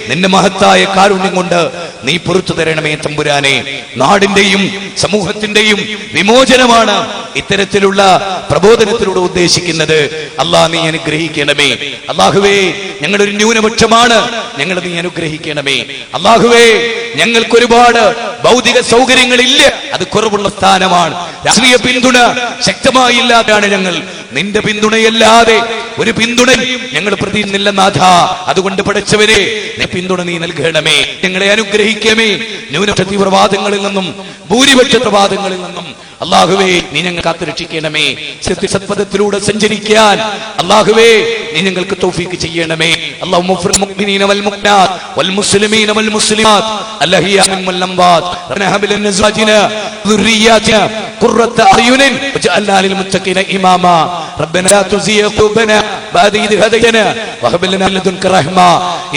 നിന്റെ മഹത്തായ കാരുണ്യം കൊണ്ട് നീ പുറത്തു തരണമേ തമ്പുരാനെ. നാടിന്റെയും സമൂഹത്തിന്റെയും വിമോചനമാണ് ഇത്തരത്തിലുള്ള പ്രബോധനത്തിലൂടെ ഉദ്ദേശിക്കുന്നത്. അല്ലാഹ് നീ അനുഗ്രഹിക്കണമേ. അല്ലാഹുവേ ഞങ്ങളൊരു ന്യൂനപക്ഷമാണ്, ഞങ്ങൾ നീ അനുഗ്രഹിക്കണമേ. അല്ലാഹുവേ ഞങ്ങൾക്ക് ഒരുപാട് ഭൗതിക സൗകര്യങ്ങളില്ല, അത് കുറവുള്ള സ്ഥാനമാണ്. രാഷ്ട്രീയ പിന്തുണ ശക്തമായില്ലാതാണ് ഞങ്ങൾ. നിന്റെ പിന്തുണയല്ലാതെ ഒരു പിന്തുണയും ഞങ്ങൾ പ്രതീക്ഷിക്കുന്നില്ല നാഥ. അതുകൊണ്ട് പടച്ചവരെ പിന്തുണ നീ നൽകണമേ, ഞങ്ങളെ അനുഗ്രഹിക്കണമേ. ന്യൂനപക്ഷ തീവ്രവാദങ്ങളിൽ നിന്നും ഭൂരിപക്ഷ പ്രവാദങ്ങളിൽ നിന്നും അല്ലാഹുവേ നീ ഞങ്ങൾ കാത്തുരക്ഷിക്കണമേ. സത്പഥത്തിലൂടെ സഞ്ചരിക്കാൻ അല്ലാഹുവേ നീ ഞങ്ങൾക്ക് തൗഫീഖ് ചെയ്യണമേ. അല്ലാഹുമ്മ ഫിർ മുഅ്മിനീന വൽ മുഅ്മിനാത്ത് വൽ മുസ്ലിമീന വൽ മുസ്ലിമാത്ത് അൽഹയ്യാഇ വൽ അംവാത്ത് റബ്ബനാ ഹബ് ലനാ അസ്വാജിനാ ദുർരിയ്യാതിനാ ഖുർറത അയുനിൻ വജഅൽനാ ലിൽ മുത്തഖീന ഇമാമാ റബ്ബനാ ലാ തുസിഗ ഖുലൂബനാ ബഅദ ഇദ് ഹദൈതനാ വഹബ് ലനാ മിൻ ലദുൻക റഹ്മ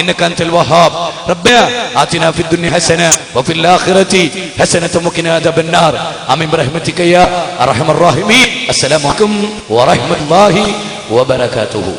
ഇന്നക അൻതൽ വഹാബ് റബ്ബനാ ആതിനാ ഫിദ് ദുനിയ ഹസന വഫിൽ ആഖിറതി ഹസനത വഖിനാ അദാബൻ നാർ ആമീൻ ബിറഹ്മതിക യാ അർഹമർ റഹീമീൻ. അസ്സലാമു അലൈക്കും വറഹ്മത്തുള്ളാഹി വബറകാതുഹു.